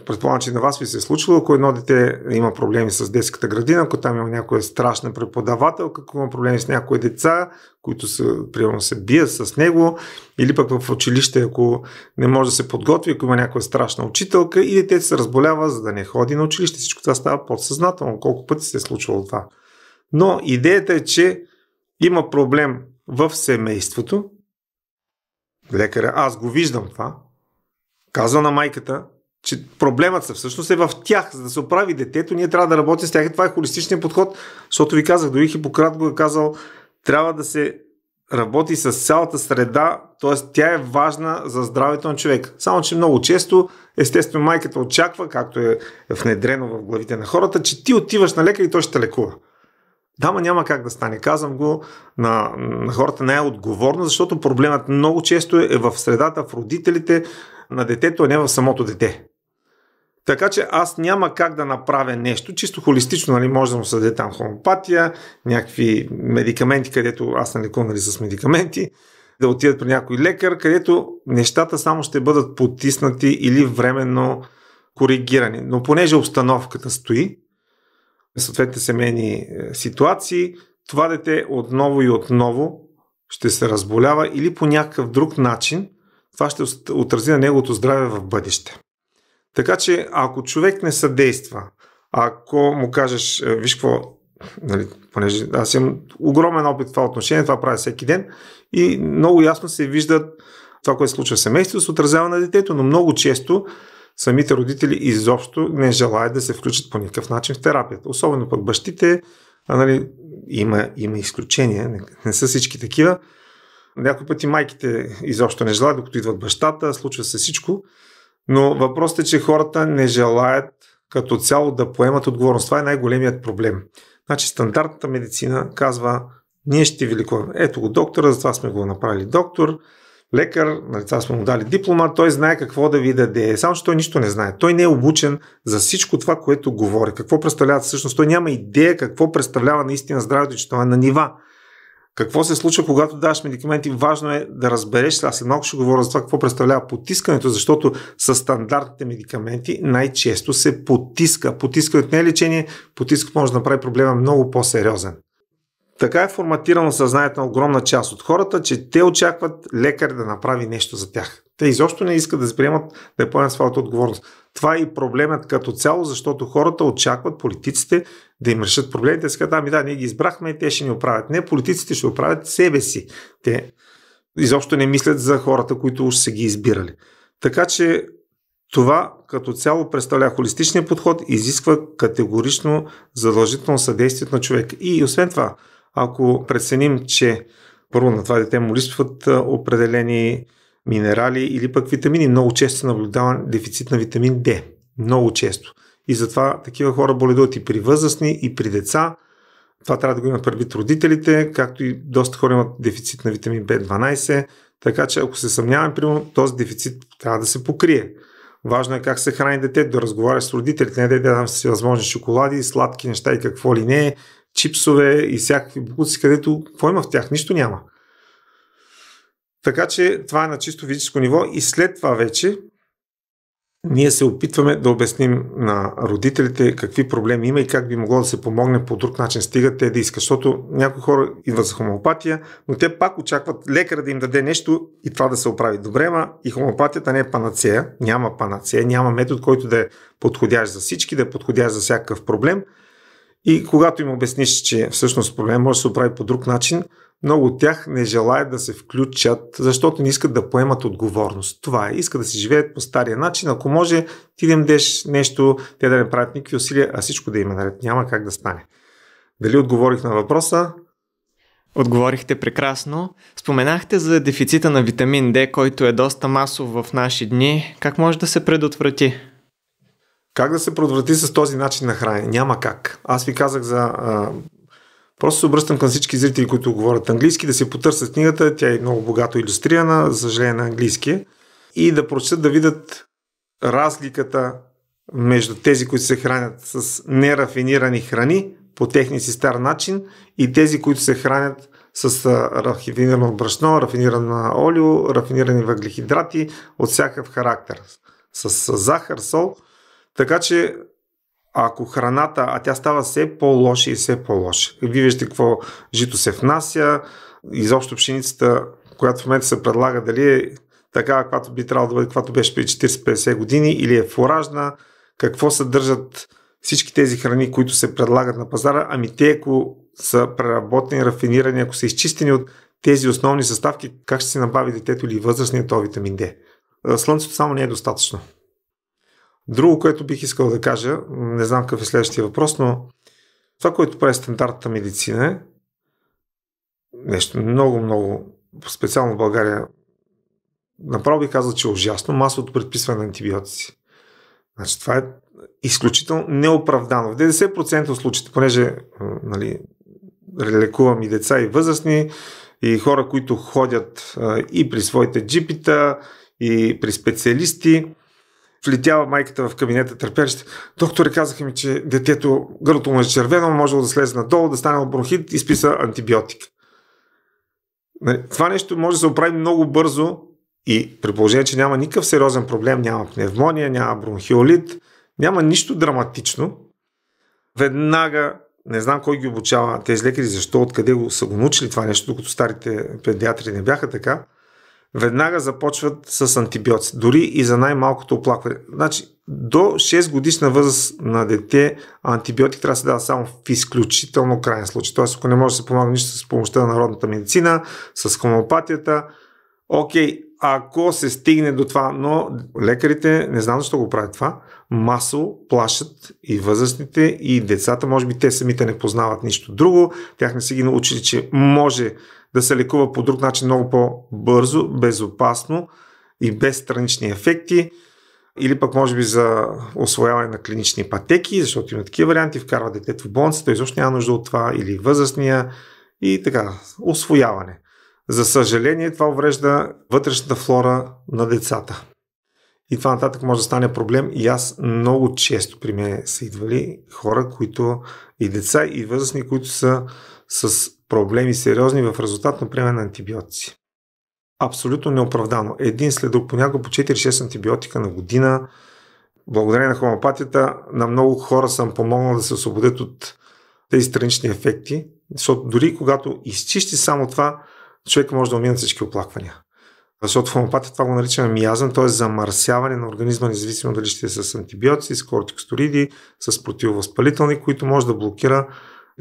предполагам, че на вас ви се е случило, ако едно дете има проблеми с детската градина, ако там има някоя страшна преподавателка, ако има проблеми с някои деца, които примерно се бият с него, или пък в училище, ако не може да се подготви, ако има някоя страшна учителка и детето се разболява, за да не ходи на училище. Всичко това става подсъзнателно. Колко пъти се е случвало това. Но идеята е, че има проблем в семейството. Лекаря, аз го виждам това. Казва на майката, че проблемът всъщност е в тях. За да се оправи детето, ние трябва да работим с тях. И това е холистичният подход, защото ви казах, дори Хипократ го е казал, трябва да се работи с цялата среда, т.е. тя е важна за здравето на човек. Само, че много често, естествено, майката очаква, както е внедрено в главите на хората, че ти отиваш на лекар и той ще те лекува. Да, няма как да стане. Казвам го на хората не е отговорно, защото проблемът много често е в средата, в родителите на детето, а не в самото дете. Така че аз няма как да направя нещо, чисто холистично, нали, може да му създаде там хомеопатия, някакви медикаменти, където аз не лекувам, нали, с медикаменти, да отидат при някой лекар, където нещата само ще бъдат потиснати или временно коригирани. Но понеже обстановката стои, съответните семейни ситуации, това дете отново и отново ще се разболява или по някакъв друг начин това ще отрази на неговото здраве в бъдеще. Така че ако човек не съдейства, ако му кажеш, виж какво, нали, понеже аз имам огромен опит в това отношение, това правя всеки ден и много ясно се виждат това, което се случва в семейството, се отразява на детето, но много често самите родители изобщо не желаят да се включат по никакъв начин в терапията. Особено пък бащите, нали, има изключения, не са всички такива. Някои пъти майките изобщо не желаят, докато идват бащата, случва се всичко. Но въпросът е, че хората не желаят като цяло да поемат отговорност. Това е най-големият проблем. Значи стандартната медицина казва, ние ще ви лекуваме. Ето го доктора, затова сме го направили доктор. лекар, това сме му дали диплома, той знае какво да ви даде, само че той нищо не знае. Той не е обучен за всичко това, което говори. Какво представлява всъщност? Той няма идея какво представлява наистина здравето, че това е на нива. Какво се случва, когато даваш медикаменти? Важно е да разбереш, аз след малко ще говоря за това какво представлява потискането, защото с стандартните медикаменти най-често се потиска. Потискането не е лечение, потискането може да направи проблема много по-сериозен. Така е форматирано съзнанието на огромна част от хората, че те очакват лекар да направи нещо за тях. Те изобщо не искат да се приемат да я поемат своята отговорност. Това е и проблемът като цяло, защото хората очакват политиците да им решат проблемите. Сега да, ние ги избрахме и те ще ни оправят. Не, политиците ще оправят себе си. Те изобщо не мислят за хората, които уж са ги избирали. Така че това като цяло представлява холистичния подход, изисква категорично задължително съдействието на човек. И освен това, ако преценим, че първо на това дете му липсват определени минерали или пък витамини, много често се наблюдава дефицит на витамин D. Много често. И затова такива хора боледуват и при възрастни, и при деца. Това трябва да го имат предвид родителите, както и доста хора имат дефицит на витамин B12. Така че ако се съмняваме, примерно, този дефицит трябва да се покрие. Важно е как се храни детето, да разговаряш с родителите, не да дадам всевъзможни шоколади, сладки неща и какво ли не, чипсове и всякакви букуци, където какво има в тях? Нищо няма. Така че това е на чисто физическо ниво и след това вече ние се опитваме да обясним на родителите какви проблеми има и как би могло да се помогне по друг начин. Стигат те да искат, защото някои хора идват за хомеопатия, но те пак очакват лекар да им даде нещо и това да се оправи. Добре, ма и хомеопатията не е панацея, няма панацея, няма метод, който да е подходящ за всички, да е подходящ за всякакъв проблем. И когато им обясниш, че всъщност проблем може да се оправи по друг начин, много от тях не желаят да се включат, защото не искат да поемат отговорност. Това е. Искат да си живеят по стария начин. Ако може, ти да им дадеш нещо, те да не правят никакви усилия, а всичко да има наред. Няма как да стане. Дали отговорих на въпроса? Отговорихте прекрасно. Споменахте за дефицита на витамин D, който е доста масов в наши дни. Как може да се предотврати? Как да се предотврати с този начин на хранене? Няма как. Аз ви казах за... Просто се обръщам към всички зрители, които говорят английски, да се потърсят книгата, тя е много богато илюстрирана, за съжаление на английски, и да прочетат, да видят разликата между тези, които се хранят с нерафинирани храни по техния си стар начин и тези, които се хранят с рафинирано брашно, рафинирано олио, рафинирани въглехидрати от всякакъв характер, с захар, сол. Така че ако храната, а тя става все по-лоша и все по-лоша. Вие виждате какво жито се внася, изобщо пшеницата, която в момента се предлага, дали е такава, каквато би трябвало да бъде, каквато беше преди 40-50 години, или е фуражна, какво съдържат всички тези храни, които се предлагат на пазара, ами те, ако са преработени, рафинирани, ако са изчистени от тези основни съставки, как ще се набави детето или възрастният този витамин D? Слънцето само не е достатъчно. Друго, което бих искал да кажа, не знам какъв е следващия въпрос, но това, което прави стандартната медицина е нещо много, специално в България, направо бих казал, че е ужасно, масовото предписване на антибиотици. Значи, това е изключително неоправдано. В 90% от случаите, понеже лекувам и деца, и възрастни, и хора, които ходят и при своите джипита, и при специалисти, влетява майката в кабинета търпяща. Докторе, казаха ми, че детето гърлото му е червено, може да слезе надолу, да стане от бронхит и списа антибиотик. Това нещо може да се оправи много бързо и при положение, че няма никакъв сериозен проблем, няма пневмония, няма бронхиолит, няма нищо драматично. Веднага, не знам кой ги обучава тези лекари, защо, откъде са го научили това нещо, докато старите педиатри не бяха така, веднага започват с антибиотици, дори и за най-малкото оплакване. Значи, до 6 годишна възраст на дете антибиотик трябва да се дава само в изключително крайен случай. Тоест, ако не може да се помага нищо с помощта на народната медицина, с хомеопатията, окей, ако се стигне до това, но лекарите, не знам защо го правят това, масово плашат и възрастните, и децата, може би те самите не познават нищо друго, тях не са ги научили, че може да се лекува по друг начин много по-бързо, безопасно и без странични ефекти, или пък може би за усвояване на клинични пътеки, защото има такива варианти, вкарва детето в болницата, изобщо няма нужда от това, или възрастния, и така, усвояване. За съжаление, това уврежда вътрешната флора на децата. И това нататък може да стане проблем. И аз много често при мен са идвали хора, които и деца, и възрастни, които са с проблеми сериозни в резултат на приемане на антибиотици. Абсолютно неоправдано. Един след друг, понякога по 4-6 антибиотика на година. Благодарение на хомеопатията на много хора съм помогнал да се освободят от тези странични ефекти, защото дори когато изчисти само това, човек може да умие на всички оплаквания. Защото в хомеопатията това го наричаме миазъм, т.е. замърсяване на организма, независимо дали ще е с антибиотици, с кортикостероиди, с противовъзпалителни, които може да блокира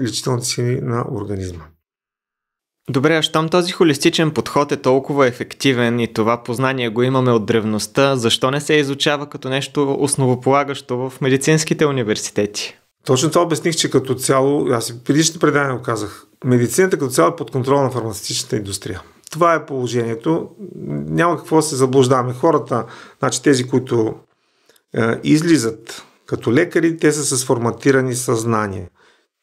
лечителните сили на организма. Добре, а щом този холистичен подход е толкова ефективен и това познание го имаме от древността, защо не се изучава като нещо основополагащо в медицинските университети? Точно това обясних, че като цяло, аз и предишните предания го казах, медицината като цяло е под контрол на фармацевтичната индустрия. Това е положението. Няма какво да се заблуждаваме. Хората, значи тези, които излизат като лекари, те са с форматирани съзнание.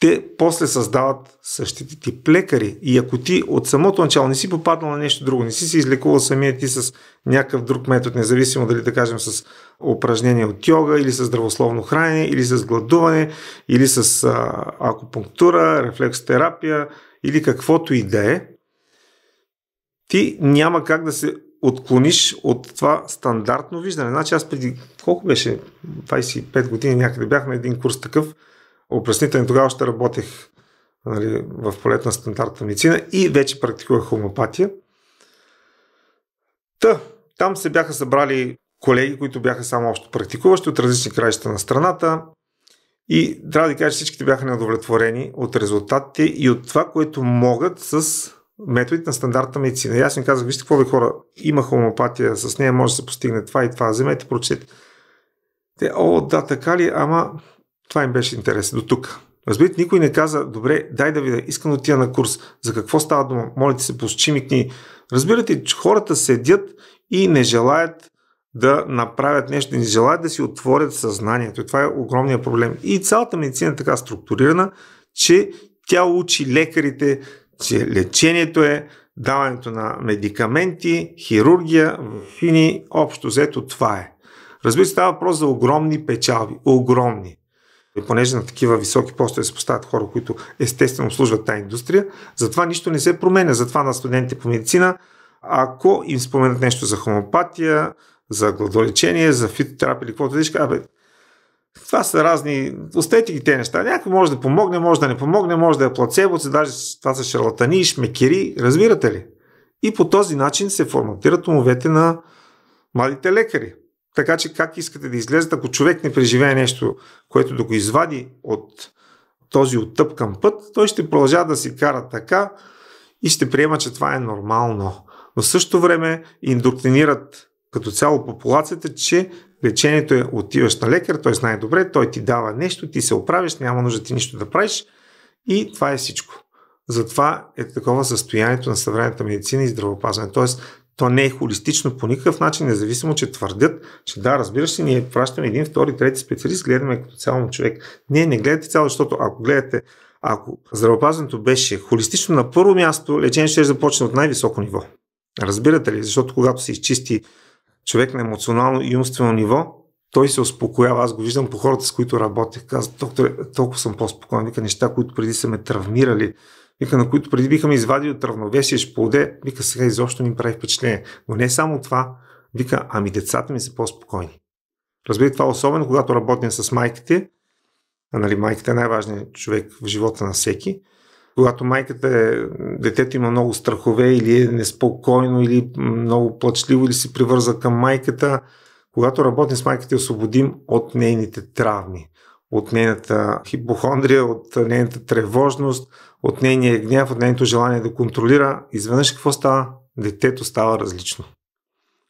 Те после създават същите тип лекари. И ако ти от самото начало не си попаднал на нещо друго, не си се излекувал самия ти с някакъв друг метод, независимо дали да кажем с упражнения от йога, или с здравословно хранене, или с гладуване, или с акупунктура, рефлексотерапия, или каквото и да е, ти няма как да се отклониш от това стандартно виждане. Значи аз преди, колко беше, 25 години някъде бях на един курс такъв, опреснителен, тогава ще работех, нали, в полето на стандартна медицина и вече практикувах хомеопатия. Там се бяха събрали колеги, които бяха само общо практикуващи от различни краища на страната и трябва да кажа, че всичките бяха неудовлетворени от резултатите и от това, което могат с методите на стандартна медицина. И аз им казах, вижте какво бе хора, има хомеопатия, с нея може да се постигне това и това, вземете, прочете. Те, да, така ли, ама това им беше интересно до тук. Разбирате, никой не каза, добре, дай да видя, искам да отида на курс, за какво става дума, молите се, посочи ми книги. Разбирате, че хората седят и не желаят да направят нещо, не желаят да си отворят съзнанието. И това е огромният проблем. И цялата медицина е така структурирана, че тя учи лекарите, че лечението е даването на медикаменти, хирургия, фини, общо взето това е. Разбира се, става въпрос за огромни печалби. Огромни. И понеже на такива високи постове се поставят хора, които естествено служват тази индустрия, затова нищо не се променя. Затова на студентите по медицина, ако им споменат нещо за хомеопатия, за гладолечение, за фитотерапия или каквото да това са разни, оставете ги те неща. Някой може да помогне, може да не помогне, може да е плацебо, даже това са шарлатани и шмекери, разбирате ли? И по този начин се форматират умовете на младите лекари. Така че как искате да излезете, ако човек не преживее нещо, което да го извади от този оттъпкан път, той ще продължава да си кара така и ще приема, че това е нормално. Но в същото време индоктринират като цяло популацията, че лечението е отиваш на лекар, той знае добре, той ти дава нещо, ти се оправиш, няма нужда ти нищо да правиш и това е всичко. Затова е такова състоянието на съвременната медицина и здравеопазване. Тоест, то не е холистично по никакъв начин, независимо, че твърдят, че да, разбираш се, ние пращаме един, втори, трети специалист, гледаме като цяло човек. Не гледате цяло, защото ако здравеопазването беше холистично на първо място, лечението ще започне от най-високо ниво. Разбирате ли? Защото когато се изчисти човек на емоционално и умствено ниво, той се успокоява. Аз го виждам по хората, с които работех. Казват, доктор, толкова съм по-спокоен. Вика, неща, които преди са ме травмирали. Вика, на които преди биха ме извадили от равновесие, шполде. Вика, сега изобщо ни прави впечатление. Но не само това. Вика, ами децата ми са по-спокойни. Разбирате, това особено когато работим с майките. Нали, майката е най-важният човек в живота на всеки. Когато детето има много страхове или е неспокойно, или много плачливо, или се привърза към майката, когато работим с майката, освободим от нейните травми, от нейната хипохондрия, от нейната тревожност, от нейния гняв, от нейното желание да контролира. Изведнъж какво става? Детето става различно.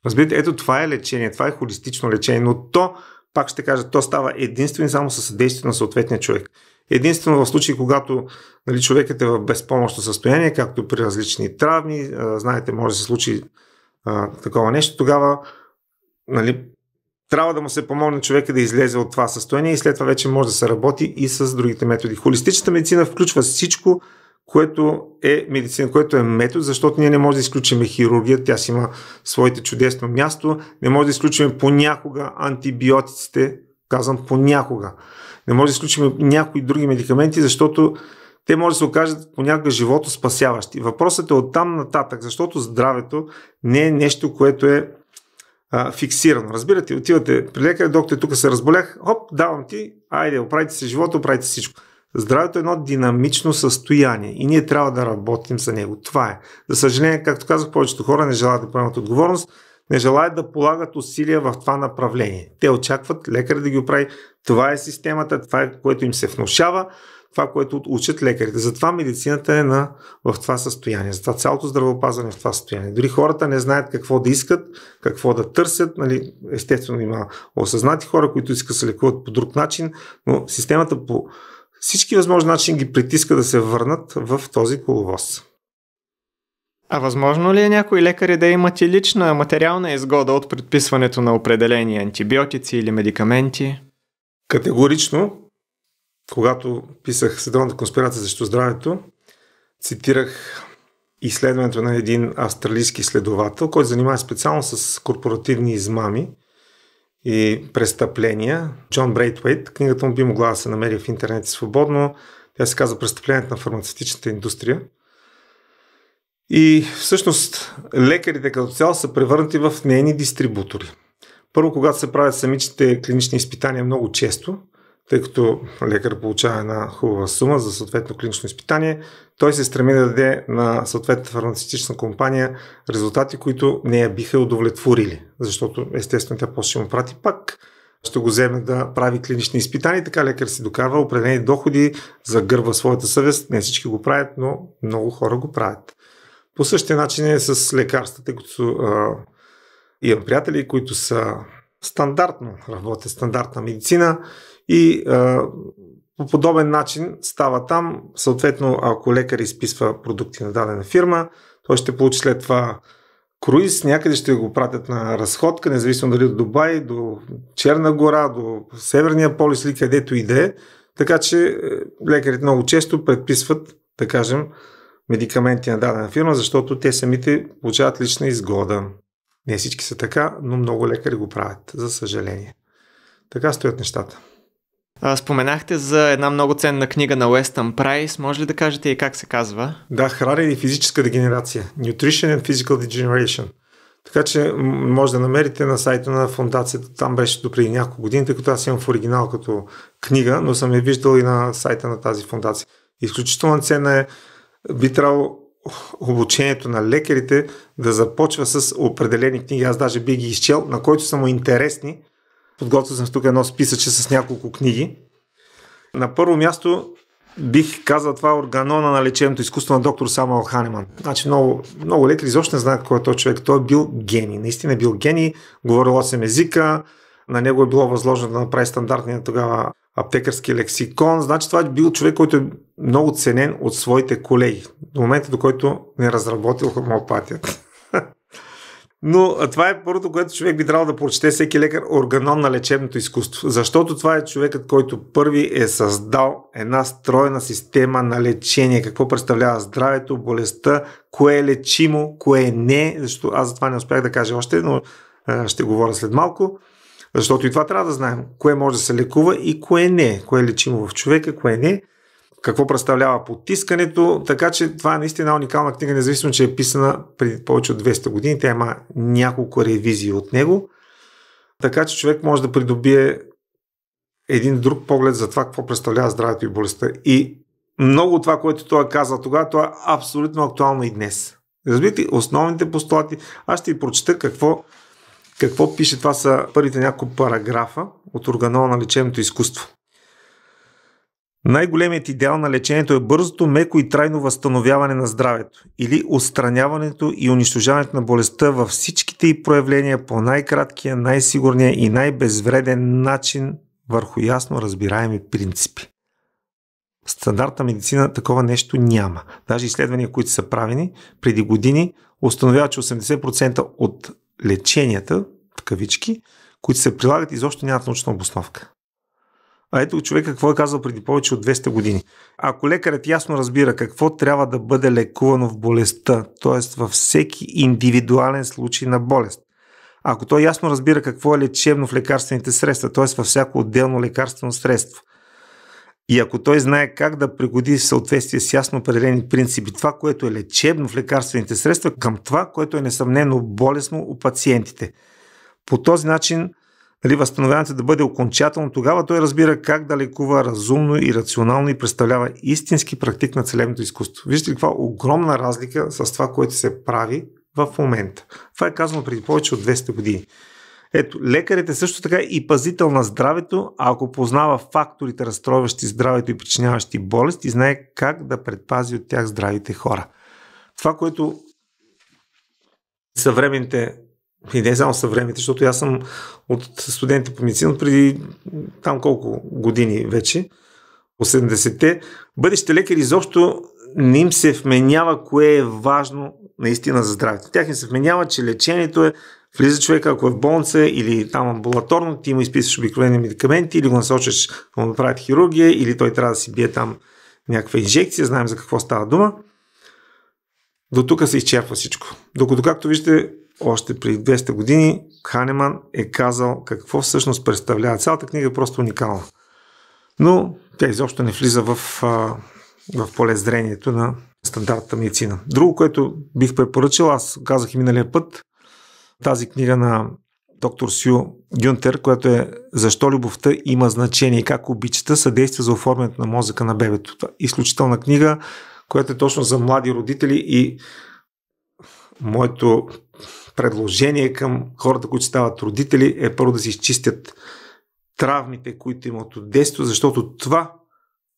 Разбирате, ето това е лечение, това е холистично лечение, но то, пак ще кажа, то става единствено само със съдействието на съответния човек. Единствено в случай, когато човекът е в безпомощно състояние, както при различни травми, знаете, може да се случи такова нещо, тогава трябва да му се помогне човека да излезе от това състояние и след това вече може да се работи и с другите методи. Холистичната медицина включва всичко, което е медицина, което е метод, защото ние не можем да изключим хирургия, тя си има своите чудесно място, не може да изключим понякога антибиотиците, казвам понякога. Не може да изключим някои други медикаменти, защото те може да се окажат понякога живото спасяващи. Въпросът е оттам нататък, защото здравето не е нещо, което е фиксирано. Разбирате, отивате при лекар, доктор, тук се разболях, хоп, давам ти, айде, оправите се живота, оправите всичко. Здравето е едно динамично състояние и ние трябва да работим за него. Това е. За съжаление, както казах, повечето хора не желаят да поемат отговорност, не желаят да полагат усилия в това направление. Те очакват лекар да ги оправи. Това е системата, това е което им се внушава, това, което учат лекарите. Затова медицината е в това състояние. Затова цялото здравеопазване е в това състояние. Дори хората не знаят какво да искат, какво да търсят. Нали, естествено има осъзнати хора, които искат да се лекуват по друг начин, но системата по всички възможни начини ги притиска да се върнат в този коловоз. А възможно ли е някои лекари да имат и лична материална изгода от предписването на определени антибиотици или медикаменти? Категорично, когато писах Световната конспирация срещу здравето, цитирах изследването на един австралийски изследовател, който занимава специално с корпоративни измами и престъпления. Джон Брейтвейт. Книгата му би могла да се намери в интернет свободно. Тя се казва "Престъплението на фармацевтичната индустрия". И всъщност лекарите като цяло са превърнати в нейни дистрибутори. Първо, когато се правят самичните клинични изпитания много често, тъй като лекар получава една хубава сума за съответно клинично изпитание, той се стреми да даде на съответната фармацевтична компания резултати, които не я биха удовлетворили, защото естествено тя после ще му прати пак, ще го вземе да прави клинични изпитания и така лекар си докарва определени доходи, загърва своята съвест. Не всички го правят, но много хора го правят. По същия начин е с лекарствата, които имам приятели, които са стандартно работят, стандартна медицина и по подобен начин става там. Съответно, ако лекар изписва продукти на дадена фирма, той ще получи след това круиз, някъде ще го пратят на разходка, независимо дали до Дубай, до Черна гора, до Северния полюс или където и да е. Така че лекарите много често предписват, да кажем, медикаменти на дадена фирма, защото те самите получават лична изгода. Не всички са така, но много лекари го правят, за съжаление. Така стоят нещата. Споменахте за една много ценна книга на Уестън Прайс. Може ли да кажете и как се казва? Да, "Хранене и физическа дегенерация". Nutrition and Physical Degeneration. Така че може да намерите на сайта на фондацията. Там беше допреди няколко години, тъй като аз имам в оригинал като книга, но съм я виждал и на сайта на тази фондация. Изключително ценна е. Би трябвало обучението на лекарите да започва с определени книги. Аз даже би ги изчел, на които са му интересни. Подготвил съм тук едно списъче с няколко книги. На първо място бих казал това "Органона на лечебното изкуство" на доктор Самуел Ханеман. Значи много лекари изобщо не знаят кой е този човек. Той е бил гений. Наистина е бил гений. Говорил 8 езика. На него е било възложено да направи стандартния тогава аптекарски лексикон. Значи това е бил човек, който е много ценен от своите колеги. До момента, до който не разработил хомеопатията. Но това е първото, което човек би трябвало да прочете всеки лекар, "Органон на лечебното изкуство". Защото това е човекът, който първи е създал една стройна система на лечение. Какво представлява здравето, болестта, кое е лечимо, кое не. Защото аз за това не успях да кажа още, но ще говоря след малко. Защото и това трябва да знаем. Кое може да се лекува и кое не. Кое е лечимо в човека, кое не. Какво представлява потискането. Така че това е наистина уникална книга, независимо, че е писана преди повече от 200 години. Тя има няколко ревизии от него. Така че човек може да придобие един друг поглед за това, какво представлява здравето и болестта. И много от това, което той е казал тогава, това е абсолютно актуално и днес. Разбирате, основните постулати. Аз ще ви прочета какво пише. Това са първите няколко параграфа от "Органона на лечебното изкуство". Най-големият идеал на лечението е бързото, меко и трайно възстановяване на здравето или отстраняването и унищожаването на болестта във всичките й проявления по най-краткия, най-сигурния и най-безвреден начин върху ясно разбираеми принципи. В стандартна медицина такова нещо няма. Даже изследвания, които са правени преди години, установяват, че 80% от леченията, в кавички, които се прилагат, изобщо нямат научна обосновка. А ето човек какво е казал преди повече от 200 години. Ако лекарят ясно разбира какво трябва да бъде лекувано в болестта, т.е. във всеки индивидуален случай на болест, ако той ясно разбира какво е лечебно в лекарствените средства, т.е. във всяко отделно лекарствено средство, и ако той знае как да пригоди в съответствие с ясно определени принципи това, което е лечебно в лекарствените средства, към това, което е несъмнено болестно у пациентите. По този начин възстановяването да бъде окончателно, тогава той разбира как да лекува разумно и рационално и представлява истински практик на целебното изкуство. Вижте каква огромна разлика с това, което се прави в момента. Това е казано преди повече от 200 години. Ето, лекарят е също така и пазител на здравето, ако познава факторите, разстройващи здравето и причиняващи болест и знае как да предпази от тях здравите хора. Това, което съвременните, и не само съвременните, защото аз съм от студенти по медицина преди там колко години вече, 80-те, бъдещите лекари изобщо не им се вменява кое е важно наистина за здравето. Тях им се вменява, че лечението е влиза човека, ако е в болница или там амбулаторно, ти му изписваш обикновени медикаменти или го насочиш да му направят хирургия или той трябва да си бие там някаква инжекция, знаем за какво става дума. До тук се изчерпва всичко. Докато, както виждате, още преди 200 години Ханеман е казал какво всъщност представлява. Цялата книга е просто уникална. Но тя изобщо не влиза в полезрението на стандартната медицина. Друго, което бих препоръчал, аз казах и миналия път, тази книга на доктор Сю Гюнтер, която е "Защо любовта има значение и как обичата съдейства за оформянето на мозъка на бебето". Изключителна книга, която е точно за млади родители и моето предложение към хората, които стават родители, е първо да си изчистят травмите, които имат от детство, защото това,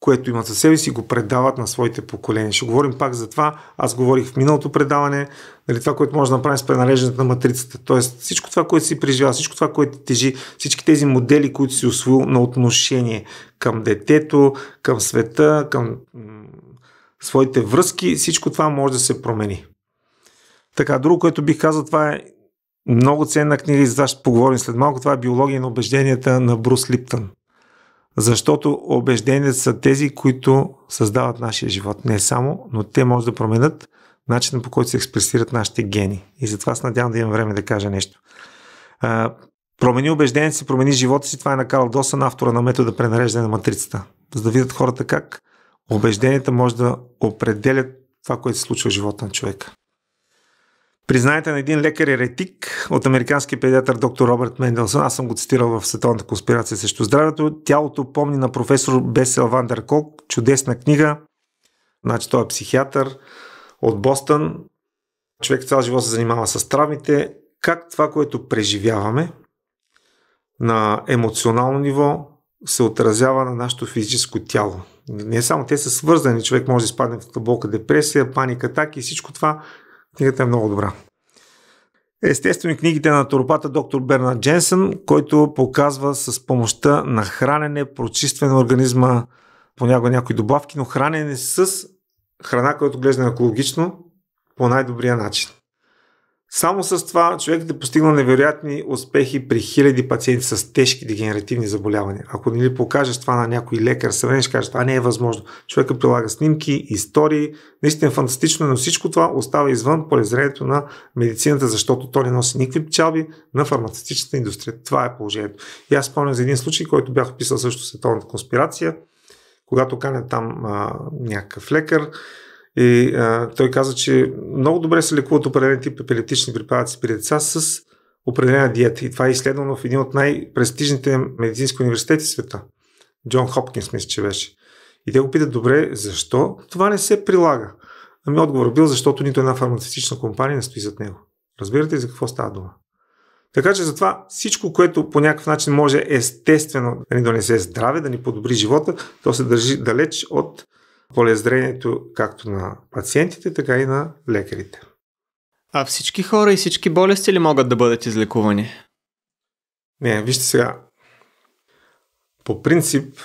което имат със себе си, го предават на своите поколения. Ще говорим пак за това. Аз говорих в миналото предаване, това, което може да направим с пренареждането на матрицата. Тоест всичко това, което си преживява, всичко това, което тежи, всички тези модели, които си усвоил на отношение към детето, към света, към своите връзки, всичко това може да се промени. Така, друго, което бих казал, това е много ценна книга и за това ще поговорим след малко. Това е "Биология на убежденията" на Брус Липтън. Защото убежденията са тези, които създават нашия живот. Не само, но те може да променят начинът, по който се експресират нашите гени. И затова се надявам да имам време да кажа нещо. Промени убежденията си, промени живота си. Това е на Карл Досън, автора на метода пренареждане на матрицата. За да видят хората как убежденията може да определят това, което се случва в живота на човека. Признанието на един лекар еретик от американския педиатър доктор Робърт Менделсън. Аз съм го цитирал в Световната конспирация срещу здравето. "Тялото помни" на професор Бесел Ван дер Колк. Чудесна книга. Значи той е психиатър от Бостън. Човек цял живот се занимава с травмите. Как това, което преживяваме на емоционално ниво, се отразява на нашето физическо тяло. Не само те са свързани. Човек може да изпадне в дълбока депресия, паника, атаки и всичко това. Книгата е много добра. Естествено, книгите на натуропата доктор Бернард Дженсън, който показва с помощта на хранене, прочистване на организма, понякога някои добавки, но хранене с храна, която глежда екологично, по най-добрия начин. Само с това човекът е постигнал невероятни успехи при хиляди пациенти с тежки дегенеративни заболявания. Ако не ли покажеш това на някой лекар, съвремен ще каже, това не е възможно. Човекът прилага снимки, истории, наистина е фантастично, но всичко това остава извън полезрението на медицината, защото то не носи никакви печалби на фармацевтичната индустрия. Това е положението. И аз спомням за един случай, който бях описал също в Световната конспирация, когато канят там някакъв лекар. И той каза, че много добре се лекуват определен тип епилептични припадъци при деца с определена диета. И това е изследвано в един от най-престижните медицински университети в света. Джон Хопкинс, мисля, че беше. И те го питат, добре, защо това не се прилага? Ами отговор бил, защото нито една фармацевтична компания не стои зад него. Разбирате ли за какво става дума? Така че затова всичко, което по някакъв начин може естествено да ни донесе здраве, да ни подобри живота, то се държи далеч от полезрението както на пациентите, така и на лекарите. А всички хора и всички болести ли могат да бъдат излекувани? Не, вижте сега. По принцип,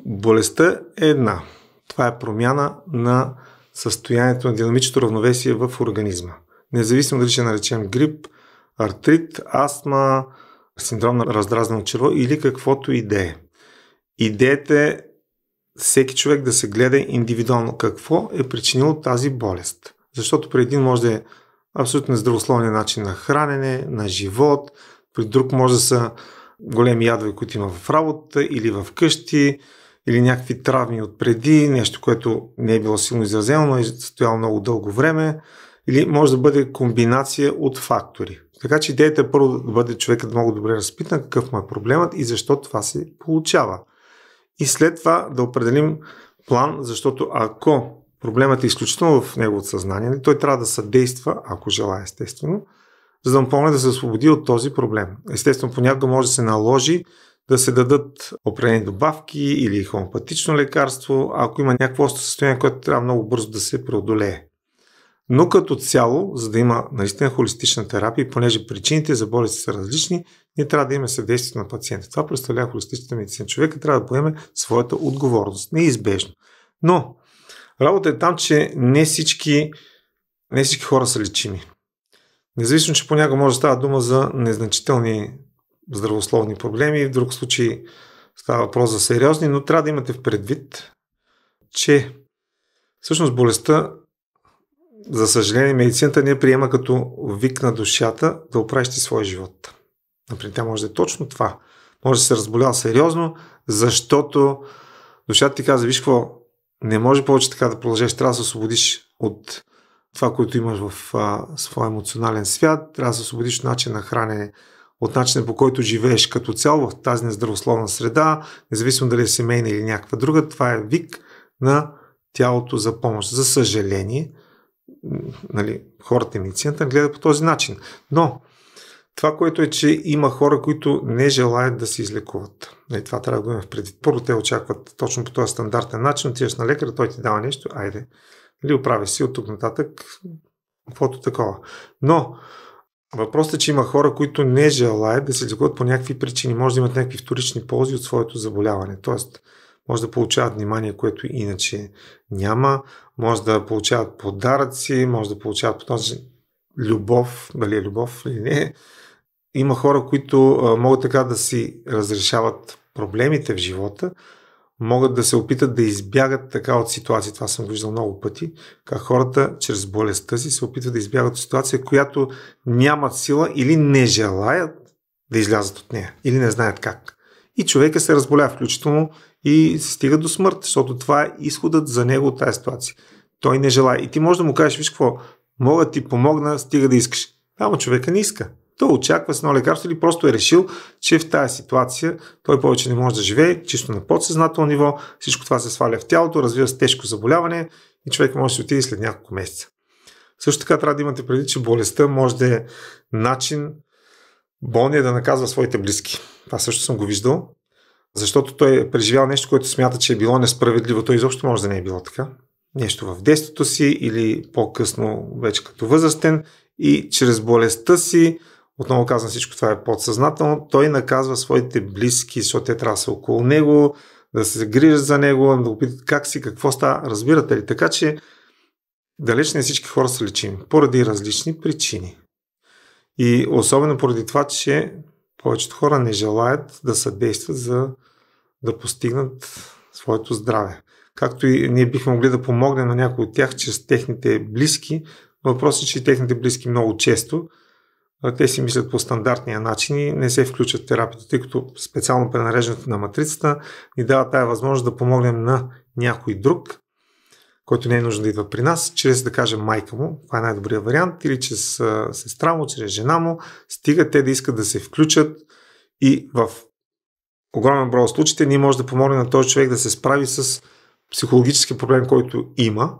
болестта е една. Това е промяна на състоянието на динамичното равновесие в организма. Независимо дали ще наречем грип, артрит, астма, синдром на раздразнено черво или каквото и да е. Идеята е всеки човек да се гледа индивидуално какво е причинило тази болест. Защото при един може да е абсолютно нездравословният начин на хранене, на живот, при друг може да са големи ядове, които има в работа или в къщи, или някакви травми от преди, нещо, което не е било силно изразено, но е стояло много дълго време, или може да бъде комбинация от фактори. Така че идеята е първо да бъде човекът много добре разпитан какъв му е проблемът и защо това се получава. И след това да определим план, защото ако проблемът е изключително в неговото съзнание, той трябва да съдейства, ако желая естествено, за да му помогне да се освободи от този проблем. Естествено, понякога може да се наложи да се дадат определени добавки или хомеопатично лекарство, ако има някакво остро състояние, което трябва много бързо да се преодолее. Но като цяло, за да има наистина холистична терапия, понеже причините за болести са различни, ние трябва да имаме съдействието на пациента. Това представлява холистичната медицина. Човека трябва да поеме своята отговорност. Неизбежно. Но работа е там, че не всички хора са лечими. Независимо, че понякога може да става дума за незначителни здравословни проблеми, в друг случай става въпрос за сериозни, но трябва да имате в предвид, че всъщност болестта, за съжаление, медицината не приема като вик на душата да оправиш ти своя живот. Например, тя може да е точно това. Може да се разболява сериозно, защото душата ти казва, виж какво, не може повече така да продължиш, трябва да се освободиш от това, което имаш в своя емоционален свят, трябва да се освободиш от начин на хранене, от начина по който живееш като цяло в тази нездравословна среда, независимо дали е семейна или някаква друга, това е вик на тялото за помощ. За съжаление, хората и медицината гледат по този начин. Но това, което е, че има хора, които не желаят да се излекуват. Това трябва да го имаме в предвид. Първо те очакват точно по този стандартен начин, отиваш на лекаря, той ти дава нещо, айде, оправи си от тук нататък, каквото такова. Но въпросът е, че има хора, които не желаят да се лекуват по някакви причини. Може да имат някакви вторични ползи от своето заболяване. Тоест, може да получават внимание, което иначе няма, може да получават подаръци, може да получават по този любов, дали е любов или не. Има хора, които могат така да си разрешават проблемите в живота, могат да се опитат да избягат така от ситуация. Това съм виждал много пъти, как хората чрез болестта си се опитват да избягат от ситуация, която нямат сила или не желаят да излязат от нея, или не знаят как. И човека се разболя включително и се стига до смърт, защото това е изходът за него от тази ситуация. Той не желая. И ти можеш да му кажеш, виж какво, мога да ти помогна, стига да искаш. Ама човека не иска. Той очаква с едно лекарство или просто е решил, че в тази ситуация той повече не може да живее, чисто на подсъзнателно ниво, всичко това се сваля в тялото, развива се тежко заболяване и човек може да се отиде след няколко месеца. Също така трябва да имате предвид, че болестта може да е начин болният да наказва своите близки. Това също съм го виждал, защото той е преживял нещо, което смята, че е било несправедливо. Той изобщо може да не е било така. Нещо в детството си или по-късно вече като възрастен и чрез болестта си, отново казвам, всичко това е подсъзнателно, той наказва своите близки, защото те трябва да са около него, да се грижат за него, да го питат как си, какво става, разбирате ли? Така че далеч не всички хора са лечими, поради различни причини. И особено поради това, че повечето хора не желаят да съдействат за да постигнат своето здраве. Както и ние бихме могли да помогнем на някои от тях чрез техните близки, но въпросът е, че техните близки много често те си мислят по стандартния начин и не се включат в терапията, тъй като специално пренареждането на матрицата ни дава тая възможност да помогнем на някой друг, който не е нужно да идва при нас, чрез да кажем майка му, това е най-добрият вариант, или чрез сестра му, чрез жена му, стига те да искат да се включат и в огромен брой случаите ние може да помогнем на този човек да се справи с психологически проблем, който има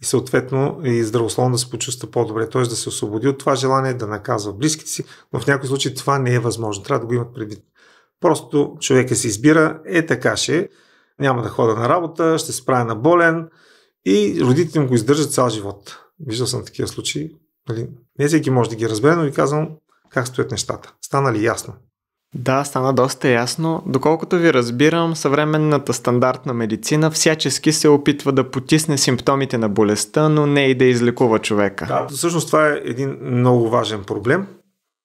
и съответно и здравословно да се почувства по-добре, т.е. да се освободи от това желание да наказва близките си, но в някои случаи това не е възможно. Трябва да го имат предвид. Просто човека се избира, така ще, няма да хода на работа, ще се справя на болен и родителите му го издържат цял живот. Виждал съм такива случаи. Не всеки може да ги разбере, но ви казвам как стоят нещата. Стана ли ясно? Да, стана доста ясно. Доколкото ви разбирам, съвременната стандартна медицина всячески се опитва да потисне симптомите на болестта, но не и да излекува човека. Да, всъщност това е един много важен проблем,